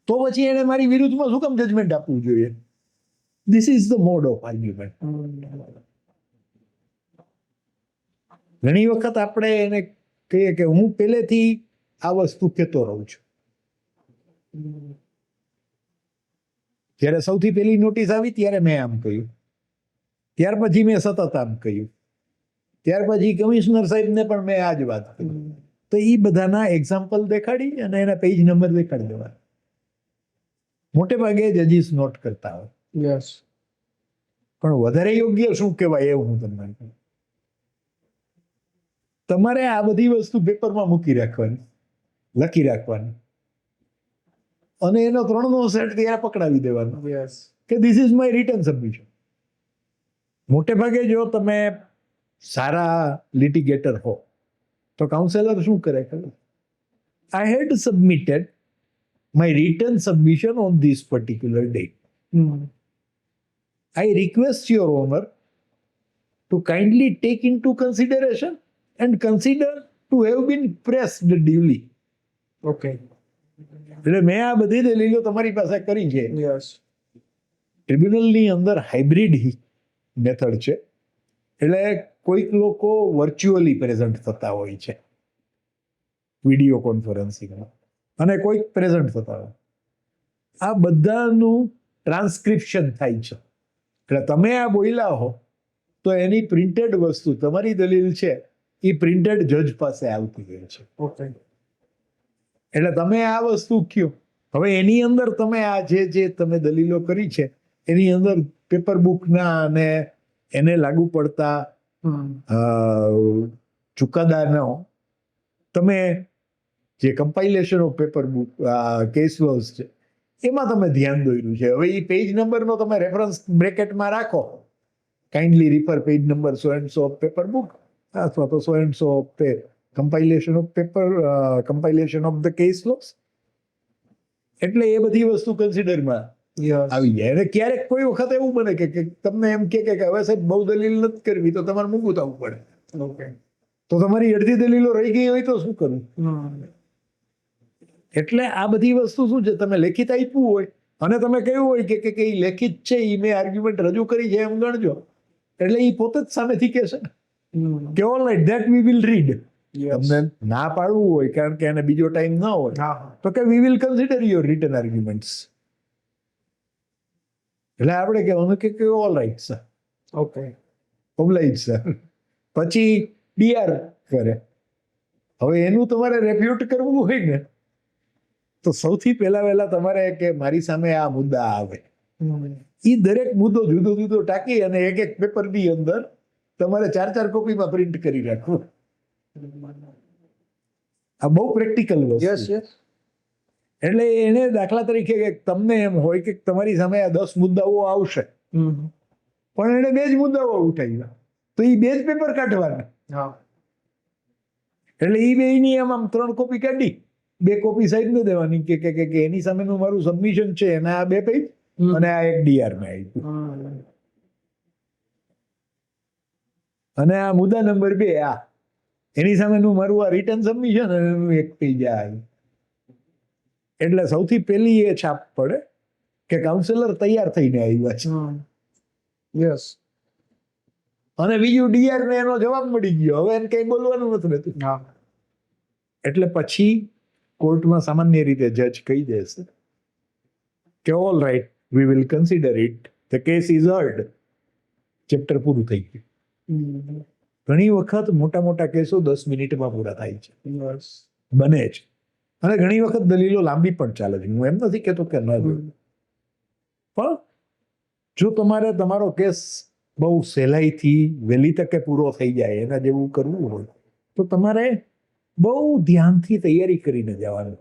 તો પછી એને મારી વિરુદ્ધમાં શું કામ જજમેન્ટ આપવું જોઈએ? This is the mode of argument. ઘણી વખત આપણે એને કહીએ કે હું પહેલેથી આ વસ્તુ કહેતો રહું છું. જ્યારે સૌથી પહેલી નોટિસ આવી ત્યારે મેં આમ કહ્યું, ત્યાર પછી મેં સતત આમ કહ્યું, ત્યાર પછી કમિશનર સાહેબને પણ મેં આ જ વાત કરી. તો એ બધાના એક્ઝામ્પલ દેખાડી અને એના પેજ નંબર દેખાડી દેવા. મોટે ભાગે જજીસ નોટ કરતા હોય, યસ. પણ વધારે યોગ્ય શું કહેવાય એવું હું તમને કહું. તમારે આ બધી વસ્તુ પેપરમાં મૂકી રાખવાની, લખી રાખવાની, અને એનો 3નો સેટ ત્યાં પકડાવી દેવાનો યસ. કે this is my return submission. મોટે ભાગે જો તમે સારા લિટિગેટર હો તો કાઉન્સેલર શું કરે ખબર? I had submitted my return submission on this particular date. I request your honor to kindly take into consideration and consider to have been pressed duly. Okay. એટલે મેં આ બધી દલીલો તમારી પાસે કરી છે. યસ. ટ્રિબ્યુનલની અંદર હાઇબ્રિડ મેથડ છે, એટલે કોઈક લોકો વર્ચ્યુઅલી પ્રેઝન્ટ થતા હોય છે વિડીયો કોન્ફરન્સિંગમાં, અને કોઈક પ્રેઝન્ટ થતા હોય. આ બધાનું ટ્રાન્સક્રિપ્શન થાય છે. એટલે તમે આ બોલ્યા હો તો એની પ્રિન્ટેડ વસ્તુ, તમારી દલીલ છે એ પ્રિન્ટેડ જજ પાસે આવતી હોય છે. ઓકે. એટલે તમે આ વસ્તુ કયો, હવે એની અંદર તમે આ જે તમે દલીલો કરી છે એની અંદર પેપર બુકના અને એને લાગુ પડતા ચુકાદાનો તમે જે compilation of paper book case lose છે એમાં તમે ધ્યાન દોર્યું છે. હવે એ પેજ નંબરનો તમે રેફરન્સ બ્રેકેટમાં રાખો, kindly refer page number so and so of paper book, અથવા તો સો and so of compilation of the case loss. એટલે એ બધી વસ્તુ કન્સિડરમાં આવી જાય. અને ક્યારેક કોઈ વખત એવું બને કે તમને એમ કે હવે સાહેબ બહુ દલીલ નથી કરવી, તો તમારે મૂકવું થવું પડે. ઓકે. તો તમારી અડધી દલીલો રહી ગઈ હોય તો શું કરવું? એટલે આ બધી વસ્તુ શું છે, તમે લેખિત આપ્યું હોય અને તમે કહ્યું હોય કે એ લેખિત છે એ મેં આર્ગ્યુમેન્ટ રજૂ કરી છે એમ ગણજો, એટલે એ પોતે જ સામેથી કહેશે કે all right that we will read. તમને ના પાડવું હોય કારણ કે એને બીજો ટાઈમ ના હોય તો કે we will consider your written arguments. એટલે આપણે કહેવાનું કે all right sir, okay, oblige sir. પછી ડીઆર કરે. હવે એનું તમારે રેફ્યુટ કરવું હોય ને તો સૌથી પહેલા તમારે કે મારી સામે આ મુદ્દા આવે, એ દરેક મુદ્દો જુદો જુદો ટાંકી અને એક પેપરની અંદર તમારે 4 કોપીમાં પ્રિન્ટ કરી રાખવું. આ બહુ પ્રેક્ટિકલ વસ્તુ. Yes, yes. એટલે એને દાખલા તરીકે તમને એમ હોય કે તમારી સામે આ 10 મુદ્દાઓ આવશે, પણ એને 2 જ મુદ્દાઓ ઉઠાવ્યા, તો એ 2 જ પેપર કાઢવાના. એટલે એ બેની આમ 3 કોપી કાઢી 2 કોપી સાઈડને દેવાની કે એની સામેનું મારું સબમિશન છે એના આ 2 પેજ અને આ એક ડીઆર માં આવ્યું, અને આ મુદ્દા નંબર 2 આ એની સામેનું મારું આ રિટર્ન સબમિશન અને એનું 1 પેજ આ આવ્યું. એટલે સૌથી પહેલી એ છાપ પડે કે કાઉન્સેલર તૈયાર થઈને આવ્યા છે. યસ. અને બીજું ડીઆર ને એનો જવાબ મળી ગયો, હવે એને કઈ બોલવાનું નથી રહેતું. એટલે પછી કોર્ટમાં સામાન્ય રીતે જજ કહી દેશે કે all right we will consider it, the case is heard, chapter પૂરું થઈ ગયું. ઘણી વખત મોટા મોટા કેસો 10 મિનિટમાં પૂરા થાય છે, બને છે. અને ઘણી વખત દલીલો લાંબી પણ ચાલે છે. હું એમ નથી કહેતો કે ન, પણ જો તમારે તમારો કેસ બહુ સહેલાઈથી વહેલી તકે પૂરો થઈ જાય એના જેવું કરવું હોય તો તમારે બહુ ધ્યાનથી તૈયારી કરીને જવાનું.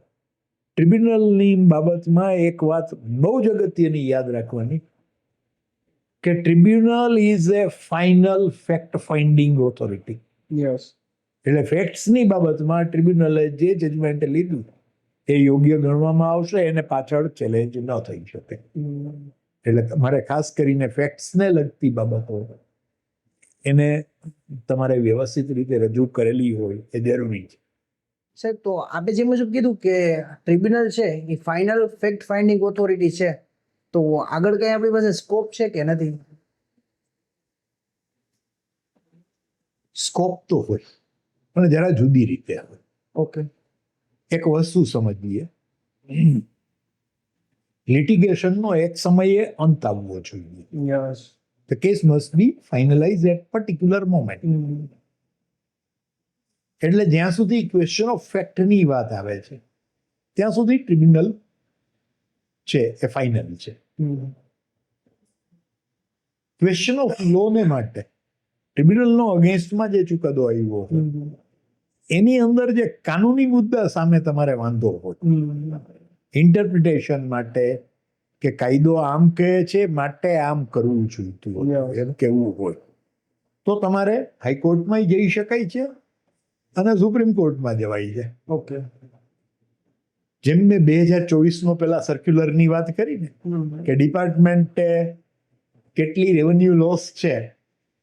ટ્રિબ્યુનલની બાબતમાં એક વાત બહુ જ અગત્યની યાદ રાખવાની કે tribunal is A final fact finding authority. Yes. એટલે ફેક્ટ્સની બાબતમાં ટ્રિબ્યુનલે જે જજમેન્ટ લીધું એ યોગ્ય ગણવામાં આવશે, એને પાછળ ચેલેન્જ ન થઈ શકે. એટલે તમારે ખાસ કરીને ફેક્ટ્સને લગતી બાબતો એને તમારે વ્યવસ્થિત રીતે રજૂ કરેલી હોય એ જરૂરી છે. સાહેબ, તો આપણે જે મુજબ કીધું કે ટ્રિબ્યુનલ છે એ ફાઇનલ ફેક્ટ ફાઇન્ડિંગ ઓથોરિટી છે, તો આગળ કઈ આપણી પાસે સ્કોપ છે કે નથી? સ્કોપ તો હોય પણ જરા જુદી રીતે હોય. ઓકે. એક વસ્તુ સમજીએ, લિટિગેશનનો એક સમયે અંત આવવો જોઈએ. Yes. The case must be finalized at particular moment. એટલે જ્યાં સુધી ક્વેશ્ચન ઓફ ફેક્ટની વાત આવે છે ત્યાં સુધી ટ્રિબ્યુનલ છે એ ફાઇનલ છે. ક્વેશ્ચન ઓફ લોને માટે ટ્રિબ્યુનલનો અગેન્સ્ટમાં જે ચુકાદો આવ્યો હોય એની અંદર જે કાનૂની મુદ્દા સામે તમારે વાંધો હોય, ઇન્ટરપ્રિટેશન માટે કે કાયદો આમ કહે છે માટે આમ કરવું જોઈતું હોય એમ કેવું હોય તો તમારે હાઈકોર્ટમાં જઈ શકાય છે અને સુપ્રીમ કોર્ટમાં જવાય છે. ઓકે. જેમ મેં 2024 પેલા સર્ક્યુલરની વાત કરી ને કે ડિપાર્ટમેન્ટે કેટલી રેવન્યુ લોસ છે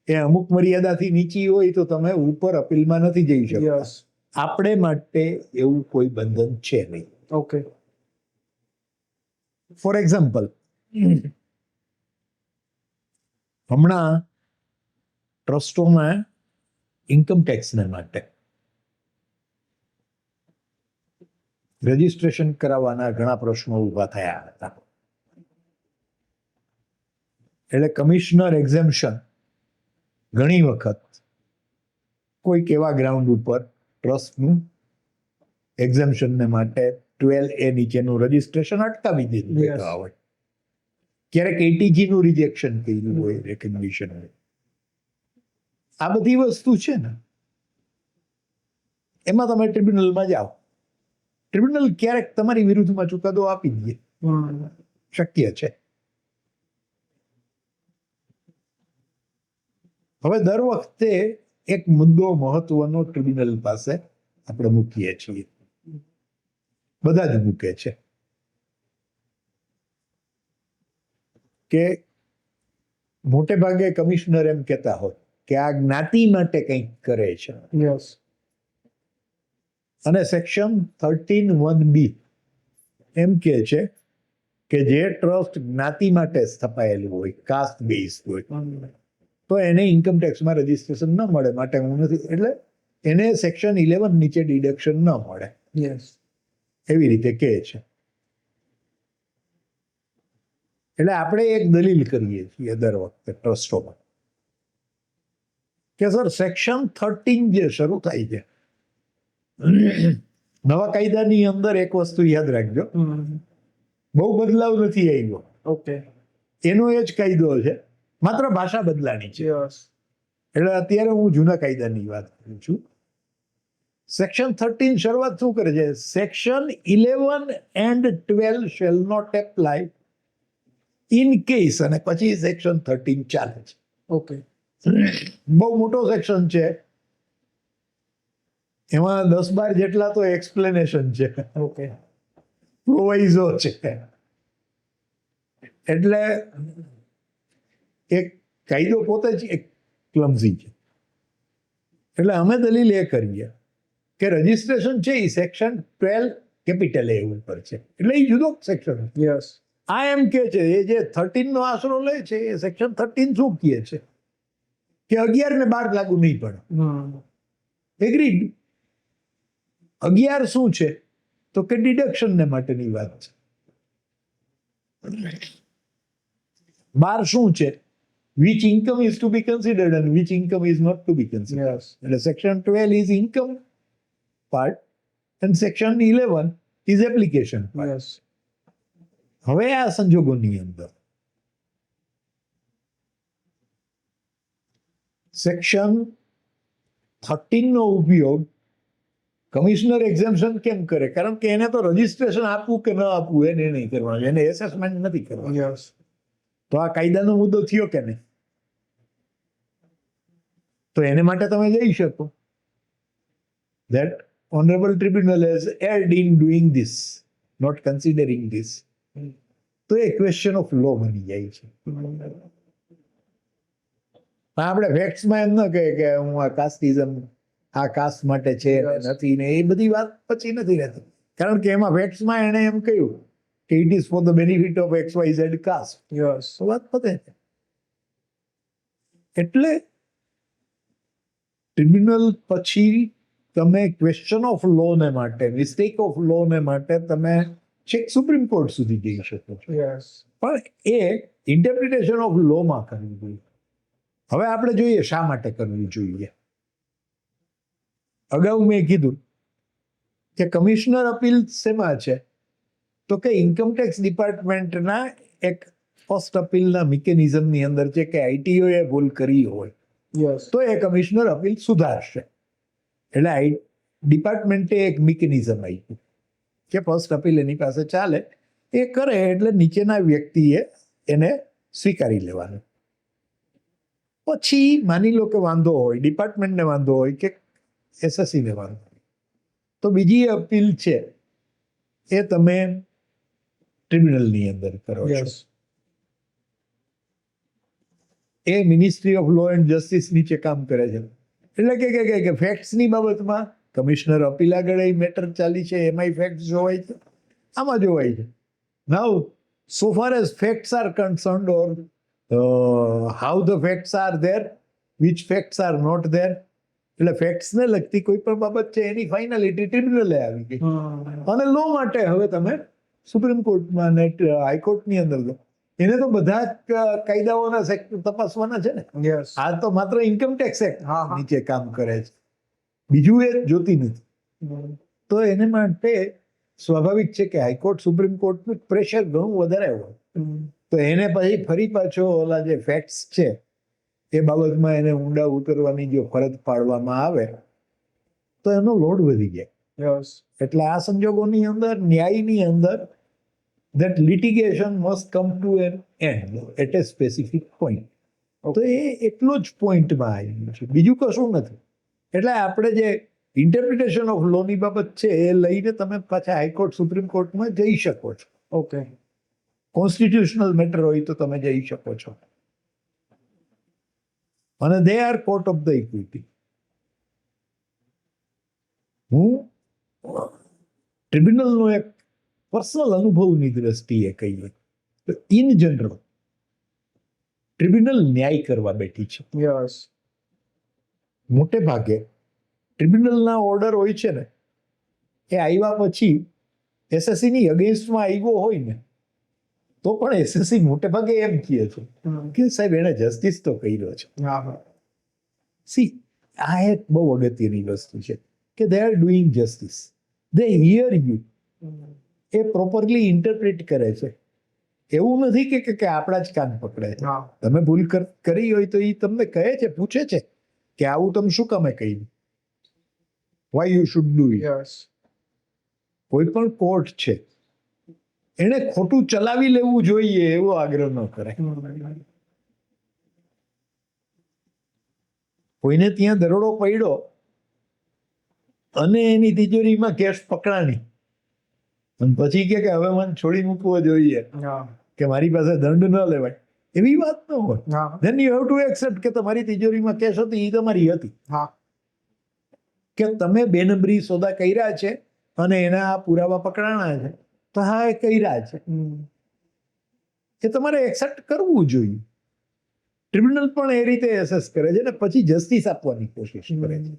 એ અમુક મર્યાદાથી નીચી હોય તો તમે ઉપર અપીલમાં નથી જઈ શકતા. યસ. આપણે માટે એવું કોઈ બંધન છે નહીં. ઓકે. ફોર એક્ઝામ્પલ, હમણાં ટ્રસ્ટોમાં ઇન્કમ ટેક્સને માટે રજિસ્ટ્રેશન કરાવવાના ઘણા પ્રશ્નો ઊભા થયા હતા. એટલે કમિશનર એક્ઝેમ્પશન ઘણી વખત કોઈક એવા ગ્રાઉન્ડ ઉપર ટ્રસ્ટનું એક્ઝેમ્પશનને માટે 12A નીચેનું રજિસ્ટ્રેશન અટકાવી દીધું હોય. ક્યારેક એટીજીનું રિજેક્શન કર્યું હોય, રેકગ્નિશન હોય. આ બધી વસ્તુ છે ને એમાં તમે ટ્રિબ્યુનલમાં જાઓ, ટ્રિબ્યુનલ ક્યારેક તમારી વિરુદ્ધમાં ચુકાદો આપી દે, શક્ય છે. હવે દર વખતે એક મુદ્દો મહત્વનો ટ્રિબ્યુનલ પાસે આપણે મૂકીએ છીએ, બધા જ મૂકે છે કે મોટે ભાગે કમિશનર એમ કહેતા હોય કે આ જ્ઞાતિ માટે કંઈક કરે છે. યસ. અને સેક્શન 13(1)B એમ કહે છે કે જે ટ્રસ્ટ જ્ઞાતિ માટે સ્થપાયેલું હોય, કાસ્ટ બેઝ હોય, તો એને ઇન્કમ ટેક્સમાં રજિસ્ટ્રેશન ન મળે. માટે હું નથી, એટલે એને સેક્શન 11 નીચે ડિડક્શન ન મળે. યસ. એવી રીતે કહે છે. એટલે આપણે એક દલીલ કરીએ છીએ દર વખતે ટ્રસ્ટોમાં કે સર સેક્શન 13 જે શરૂ થાય છે, નવા કાયદાની અંદર એક વસ્તુ યાદ રાખજો, બહુ બદલાવ નથી આવ્યો. ઓકે. એનો એ જ કાયદો છે, માત્ર ભાષા બદલાની છે. યસ. એટલે અત્યારે હું જૂના કાયદાની વાત કરું છું. સેક્શન 13 શરૂઆત શું કરે છે? Section 11 and 12 shall not apply in case, અને પછી સેક્શન 13 ચાલે છે. ઓકે. બહુ મોટો સેક્શન છે, એમાં 10-12 જેટલા તો એક્સપ્લેનેશન છે, ઓકે. પ્રોવાઇઝો છે. એટલે એક કાયદો પોતે જ એક ક્લમઝી છે. એટલે અમે દલીલ એ કરીએ કે રજિસ્ટ્રેશન છે એ સેક્શન 12 A ઉપર છે, એટલે એ જુદો સેક્શન. યસ. આ એમ કે છે એ જે 13 નો આશરો લે છે એ સેક્શન 13 શું કહે છે કે 11 ને 12 લાગુ નહીં પડે. એગ્રીડ. 11 શું છે તો કે ડિડક્શન ને માટેની વાત છે. 12 શું છે? which income is to be considered and which income is not to be considered. Yes. એટલે section 12 is income part and section 11 is application part. Yes. હવે આ સંજોગોની અંદર સેક્શન 13 નો ઉપયોગ કમિશનર એક્ઝેમ્પશન કેમ કરે? કારણ કે એને તો રજીસ્ટ્રેશન આપવું કે ન આપવું એને નહીં કરવાનું, એને એસેસમેન્ટ નથી કરવાનું. યસ તો આ કાયદાનો મુદ્દો થયો કે નહીં? તો એને માટે તમે જઈ શકો. That honorable tribunal has erred in doing this, not considering this. તો એ ક્વેશ્ચન ઓફ લો બની જાય છે. આપણે ફેક્ટ્સમાં એમ ન કહે કે હું આ કાસ્ટિઝમ આ કાસ્ટ માટે છે ને નથી ને એ બધી વાત પછી નથી રહેતી. કારણ કે એમાં ફેક્ટ્સમાં એણે એમ કહ્યું કે it is for the benefit of XYZ caste. Yes તો વાત પતે છે. એટલે ટ્રિબ્યુનલ પછી તમે ક્વેશ્ચન ઓફ લો ને માટે, મિસ્ટેક ઓફ લો ને માટે તમે છેક સુપ્રીમ કોર્ટ સુધી જઈ શકો છો. યસ પણ એ ઇન્ટરપ્રિટેશન ઓફ લોમાં કરવી જોઈએ. હવે આપણે જોઈએ શા માટે કરવી જોઈએ. અગાઉ મેં કીધું કે કમિશનર અપીલ શેમાં છે? તો કે ઇન્કમટેક્સ ડિપાર્ટમેન્ટના એક ફર્સ્ટ અપીલના મિકેનિઝમની અંદર છે કે ITO એ ભૂલ કરી હોય યસ તો એ કમિશનર અપીલ સુધારશે. એટલે ડિપાર્ટમેન્ટે એક મિકેનિઝમ આપ્યું કે ફર્સ્ટ અપીલ એની પાસે ચાલે, એ કરે એટલે નીચેના વ્યક્તિએ એને સ્વીકારી લેવાનું. પછી માની લો કે વાંધો હોય, ડિપાર્ટમેન્ટને વાંધો હોય કે SSCને વાંધો હોય, તો બીજી અપીલ છે એ તમે ટ્રિબ્યુનલની અંદર કરો છો. યસ એ ministry of law and justice નીચે કામ કરે છે. એટલે કે ફેક્ટ્સની બાબતમાં કમિશનર અપીલ આગળ એ મેટર ચાલી છે, એમાંય ફેક્ટ્સ જોવાય છે, આમાં જોવાય છે. Now so far as facts are concerned or how the facts are there, which facts are not there, એટલે ફેક્ટ્સને લગતી કોઈ પણ બાબત છે એની ફાઇનાલિટી ટ્રિબ્યુનલે આવી ગઈ. અને લો માટે હવે તમે સુપ્રીમ કોર્ટમાં ને હાઈકોર્ટની અંદર લો, એને તો બધા જ કાયદાઓના સેક્ટર તપાસવાના છે ને. યસ આ તો માત્ર ઇન્કમ ટેક્સ એક્ટ હા, હા. નીચે કામ કરે છે, બીજું એ જોતી નથી. તો એને માટે સ્વાભાવિક છે કે હાઈકોર્ટ સુપ્રીમ કોર્ટનું પ્રેશર ઘણું વધારે હોય. તો એને પછી ફરી પાછો ઓલા જે ફેક્ટ્સ છે એ બાબતમાં એને ઊંડા ઉતરવાની જો ફરજ પાડવામાં આવે તો એનો લોડ વધી જાય. યસ એટલે આ સંજોગોની અંદર ન્યાયની અંદર that litigation must come to an end at a specific point. તો એ એટલો જ પોઈન્ટમાં આવ્યું છે, બીજું કશું નથી. એટલે આપણે જે ઇન્ટરપ્રિટેશન ઓફ લોની બાબત છે એ લઈને તમે પાછા હાઈકોર્ટ સુપ્રીમ કોર્ટમાં જઈ શકો છો. ઓકે કોન્સ્ટિટ્યુશનલ મેટર હોય તો તમે જઈ શકો છો. અને they are court of the equity. હું ટ્રિબ્યુનલનો એક પર્સનલ અનુભવની દ્રષ્ટિએ કહીએ તો ઇન જનરલ ટ્રિબ્યુનલ ન્યાય કરવા બેઠી છે. યસ મોટે ભાગે ટ્રિબ્યુનલના ઓર્ડર હોય છે ને એ આવ્યા પછી SSCની અગેન્સ્ટમાં આવ્યો હોય ને તો પણ SSC મોટે ભાગે એમ કહે છે કે સાહેબ એણે જસ્ટિસ તો કર્યો છે. હા હા સી આ એક બહુ અગત્યની વસ્તુ છે કે they are doing justice, they here you, A properly interpret કરે છે. એવું નથી કે આપણા જ કાન પકડે છે. હા તમે ભૂલ કરી હોય તો એ તમને કહે છે, પૂછે છે કે આવું તમે શું કામે કહ્યું, why you should do it. Yes કોઈ પણ કોર્ટ છે એને ખોટું ચલાવી લેવું જોઈએ એવો આગ્રહ ન કરે. કોઈને ત્યાં દરોડો પડ્યો અને એની તિજોરીમાં કેશ પકડાણી અને પછી કે હવે મને છોડી મૂકવો જોઈએ હા કે મારી પાસે દંડ ન લેવાય, એવી વાત ન હોય. હા then you have to accept કે તમારી તિજોરીમાં કેશ હતી એ તમારી હતી, હા કે તમે બેનબરી સોદા કર્યા છે અને એના આ પુરાવા પકડાણા છે તો હા એ કર્યા છે, એ તમારે એક્સેપ્ટ કરવું જોઈએ. ટ્રિબ્યુનલ પણ એ રીતે એસેસ કરે છે ને પછી જસ્ટિસ આપવાની કોશિશ કરે છે.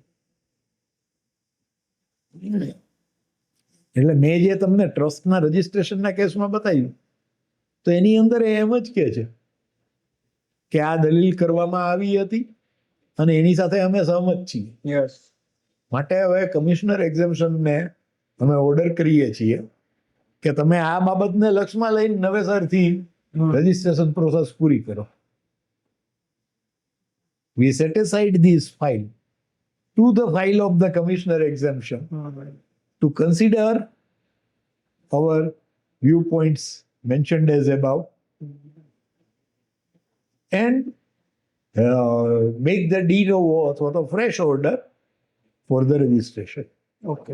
એટલે મેં જે તમને ટ્રસ્ટના રજીસ્ટ્રેશનના કેસમાં બતાવ્યું તો એની અંદર એ એમ જ કહે છે કે આ દલીલ કરવામાં આવી હતી અને એની સાથે અમે સહમત છીએ. યસ માટે હવે કમિશનર એક્ઝેમ્પશનને અમે ઓર્ડર કરીએ છીએ કે તમે આ બાબતને લક્ષમાં લઈને નવેસરથી રજીસ્ટ્રેશન પ્રોસેસ પૂરી કરો. we set aside this file to the file of the commissioner exemption to consider our viewpoints mentioned as above and make the de novo અથવા તો fresh order for the registration. Okay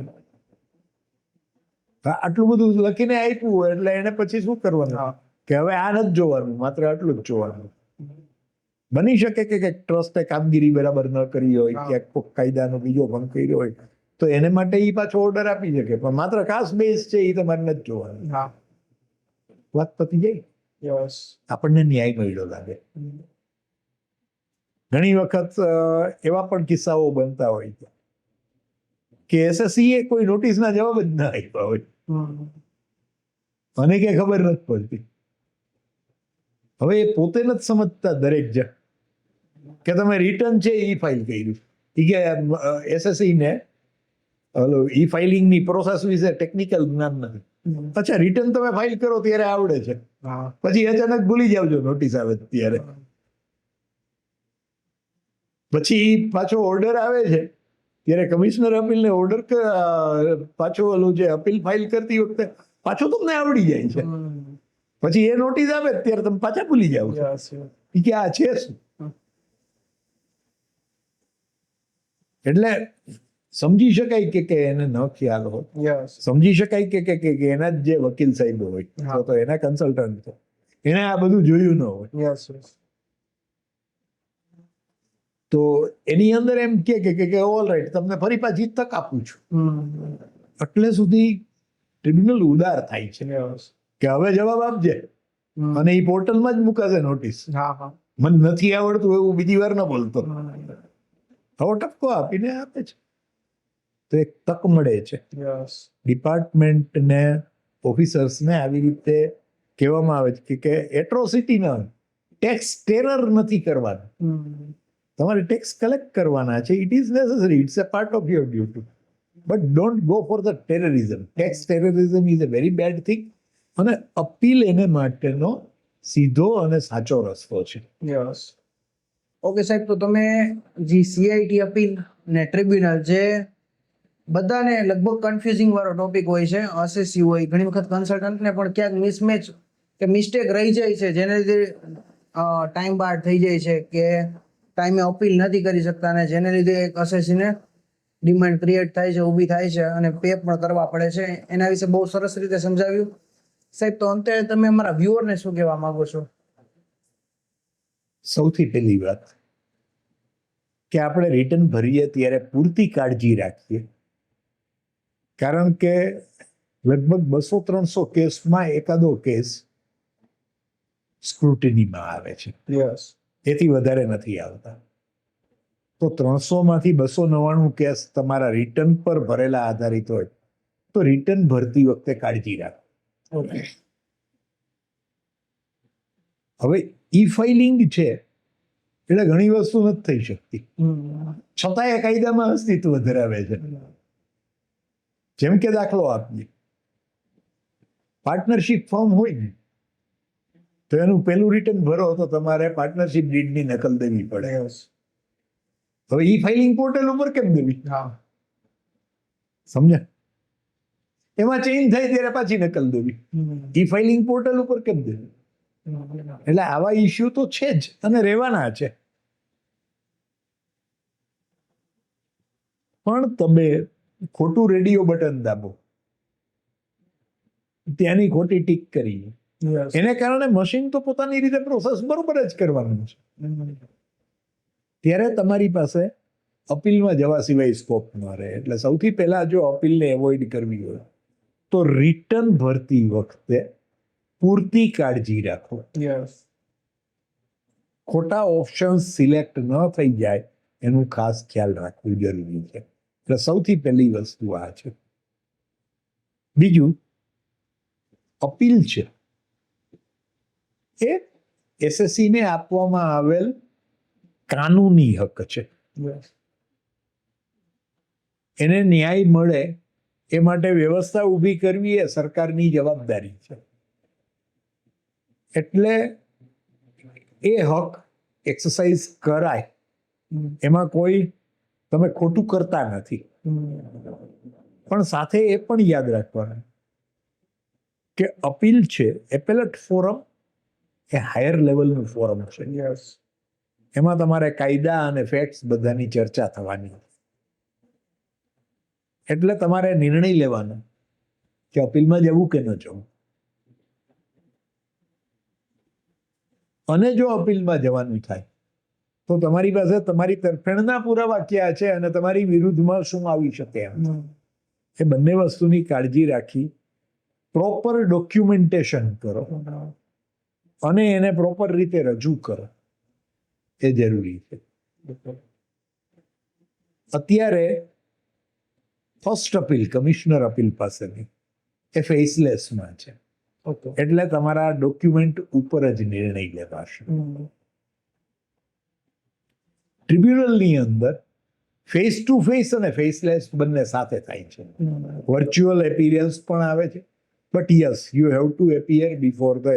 આટલું બધું લખીને આપ્યું હોય એટલે એને પછી શું કરવાનું કે હવે આ નથી જોવાનું, માત્ર આટલું જ જોવાનું. બની શકે કે ટ્રસ્ટે કામગીરી બરાબર ન કરી હોય, ક્યાંક કોઈક કાયદાનો બીજો ભંગ કર્યો હોય તો એને માટે એ પાછો ઓર્ડર આપી શકે, પણ માત્ર ખાસ બેઝ છે એ તમારે નથી જોવાનું. વાત પતી જાય, આપણને ન્યાય મળ્યો લાગે. ઘણી વખત એવા પણ કિસ્સાઓ બનતા હોય છે કે એસએસસી એ કોઈ નોટિસના જવાબ જ ના આપ્યા હોય અને કે ખબર નથી પડતી. હવે એ પોતે નથી સમજતા દરેક જણ કે તમે રિટર્ન છે ઈ ફાઇલ કર્યું, એ કે એસએસસી ને ઈ ફાઇલિંગની પ્રોસેસ વિશે ટેકનિકલ જ્ઞાન નથી. અચ્છા, રિટર્ન તમે ફાઇલ કરો ત્યારે આવડે છે, પછી અચાનક ભૂલી જાવજો નોટિસ આવે ત્યારે, પછી પાછો ઓર્ડર આવે છે ત્યારે કમિશનર અપીલને ઓર્ડર પાછો ઓલું જે અપીલ ફાઇલ કરતી વખતે પાછો તમને આવડી જાય છે, પછી એ નોટિસ આવે ત્યારે તમે પાછા ભૂલી જાવ છો કે આ છે શું. એટલે સમજી શકાય કે એને ન ખ્યાલ હોય, સમજી શકાય કે એના જે વકીલ સાહેબ હોય તો એના કન્સલ્ટન્ટ એને આ બધું જોયું ન હોય. તો એની અંદર એમ કે ઓલ રાઈટ, તમને ફરી પાછી તક આપું છું. એટલે સુધી ટ્રિબ્યુનલ ઉદાર થાય છે કે હવે જવાબ આપજે, અને એ પોર્ટલમાં જ મુકાશે નોટિસ. મને નથી આવડતું એવું બીજી વાર ન બોલતો, હવે ટપકો આપીને આપે છે. તો એક તક મળે છે ડિપાર્ટમેન્ટને, ઓફિસર્સને. આવી રીતે કહેવામાં આવે છે કે એટ્રોસિટી ન, ટેક્સ ટેરર નથી કરવાનું. તમારે ટેક્સ કલેક્ટ કરવાના છે, it is necessary, it's a part of your duty, but don't go for the terrorism. Tax terrorism is a very bad thing, અને અપીલ એને માટેનો સીધો અને સાચો રસ્તો છે. ઓકે સાહેબ, તો તમે જે સીઆઈટી અપીલ ને ટ્રિબ્યુનલ, જે બધાને લગભગ કન્ફ્યુઝિંગ વાળો ટોપિક હોય છે, અસેસી હોય, ઘણી વખત કન્સલ્ટન્ટને પણ ક્યાંક મિસમેચ કે મિસ્ટેક રહી જાય છે, જેને લીધે ટાઈમ બાર થઈ જાય છે કે ટાઈમે અપીલ નથી કરી શકતા, ને જેને લીધે એક અસેસીને ડિમાન્ડ ક્રિએટ થાય છે, ઊભી થાય છે, અને પે પણ કરવા પડે છે. એના વિશે બહુ સરસ રીતે સમજાવ્યું સાહેબ. તો અંતે તમે અમારા વ્યુઅરને શું કહેવા માંગો છો? સૌથી પહેલી વાત કે આપણે રિટર્ન ભરીએ ત્યારે પૂરતી કાળજી રાખીએ, કારણ કે લગભગ 200-300 કેસમાં એકાદો કેસ સ્ક્રુટિનીમાં આવે છે, એથી વધારે નથી આવતા. તો 300માંથી 299 કેસ તમારા રિટર્ન પર ભરેલા આધારિત હોય તો રિટર્ન ભરતી વખતે કાળજી રાખો. હવે ઈ ફાઇલિંગ છે એટલે ઘણી વસ્તુ નથી થઈ શકતી, છતાંય કાયદામાં અસ્તિત્વ ધરાવે છે. જેમ કે દાખલો આપીએ, પાર્ટનરશિપ ફોર્મ હોય ને તો એનું પેલું રિટર્ન ભરો તો તમારે પાર્ટનરશિપ ડીડની નકલ દેવી પડે. હવે ઈ ફાઇલિંગ પોર્ટલ ઉપર કેમ દેવી? સમજ્યા? એમાં ચેન્જ થાય ત્યારે પાછી નકલ દેવી. ઈ ફાઇલિંગ પોર્ટલ ઉપર કેમ દેવી? એટલે આવા ઇસ્યુ તો છે જ અને રહેવાના છે. પણ તમે ખોટું રેડિયો બટન દાબો, ત્યાંની ખોટી ટીક કરી, એને કારણે મશીન તો પોતાની રીતે પ્રોસેસ બરોબર જ કરવાનું છે. ત્યારે તમારી પાસે અપીલમાં જવા સિવાય સ્કોપ ન રહે. એટલે સૌથી પહેલા જો અપીલને એવોઇડ કરવી હોય તો રિટર્ન ભરતી વખતે પૂરતી કાળજી રાખો, ખોટા ઓપ્શન્સ સિલેક્ટ ન થઈ જાય એનું ખાસ ખ્યાલ રાખવું જરૂરી છે. એટલે સૌથી પહેલી વસ્તુ આ છે. બીજું, અપીલ છે એ એસએસસીને આપવામાં આવેલ કાનૂની હક છે. એને ન્યાય મળે એ માટે વ્યવસ્થા ઊભી કરવી એ સરકારની જવાબદારી છે. એટલે એ હક એક્સરસાઇઝ કરાય એમાં કોઈ તમે ખોટું કરતા નથી. પણ સાથે એ પણ યાદ રાખવાનું કે અપીલ છે, એપેલેટ ફોરમ એ હાયર લેવલનું ફોરમ છે. એમાં તમારે કાયદા અને ફેક્ટ્સ બધાની ચર્ચા થવાની, એટલે તમારે નિર્ણય લેવાનો કે અપીલમાં જવું કે ન જવું. અને જો અપીલમાં જવાનું થાય તો તમારી પાસે તમારી તરફેણના પુરાવા ક્યાં છે અને તમારી વિરુદ્ધમાં શું આવી શકે એમ. એ બંને વસ્તુની કાળજી રાખી પ્રોપર ડોક્યુમેન્ટેશન કરો અને એને પ્રોપર રીતે રજૂ કરો, એ જરૂરી છે. અત્યારે ફર્સ્ટ અપીલ કમિશનર અપીલ પાસેની એ ફેસલેસમાં છે, એટલે તમારા ડોક્યુમેન્ટ ઉપર જ નિર્ણય લેવાશે. ટ્રિબ્યુનલની અંદર ફેસ ટુ ફેસ અને ફેસલેસ બંને સાથે થાય છે. વર્ચ્યુઅલ એપિયરન્સ પણ આવે છે, but yes you have to appear before the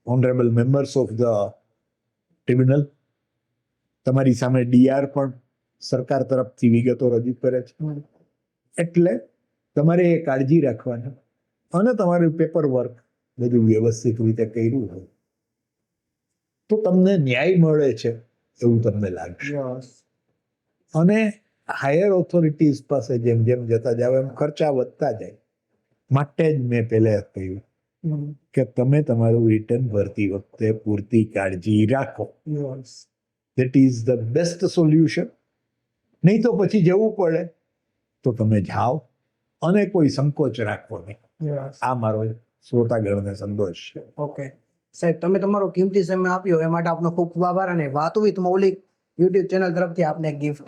honourable members of the tribunal. તમારી સામે ડીઆર પણ સરકાર તરફથી વિગતો રજૂ કરે છે, એટલે તમારે એ કાળજી રાખવાની અને તમારું પેપર વર્ક બધું વ્યવસ્થિત રીતે કર્યું હોય તો તમને ન્યાય મળે છે એવું તમને લાગશે. અને હાયર ઓથોરિટીઝ પાસે જેમ જેમ જતા જાવ એમ ખર્ચા વધતા જાય. માટે જ મેં પહેલા કહ્યું કે તમે તમારું રિટર્ન ભરતી વખતે પૂરતી કાળજી રાખો. That is the best solution. નહીં તો પછી જવું પડે તો તમે જાઓ અને કોઈ સંકોચ રાખવો નહીં. આ મારો શ્રોતાગણને સંતોષ છે. ઓકે સાહેબ, તમે તમારો કિંમતી સમય આપ્યો એ માટે આપનો ખૂબ ખૂબ આભાર. અને વાતો વિથ મૌલિક યુટ્યુબ ચેનલ તરફથી આપને એક ગિફ્ટ.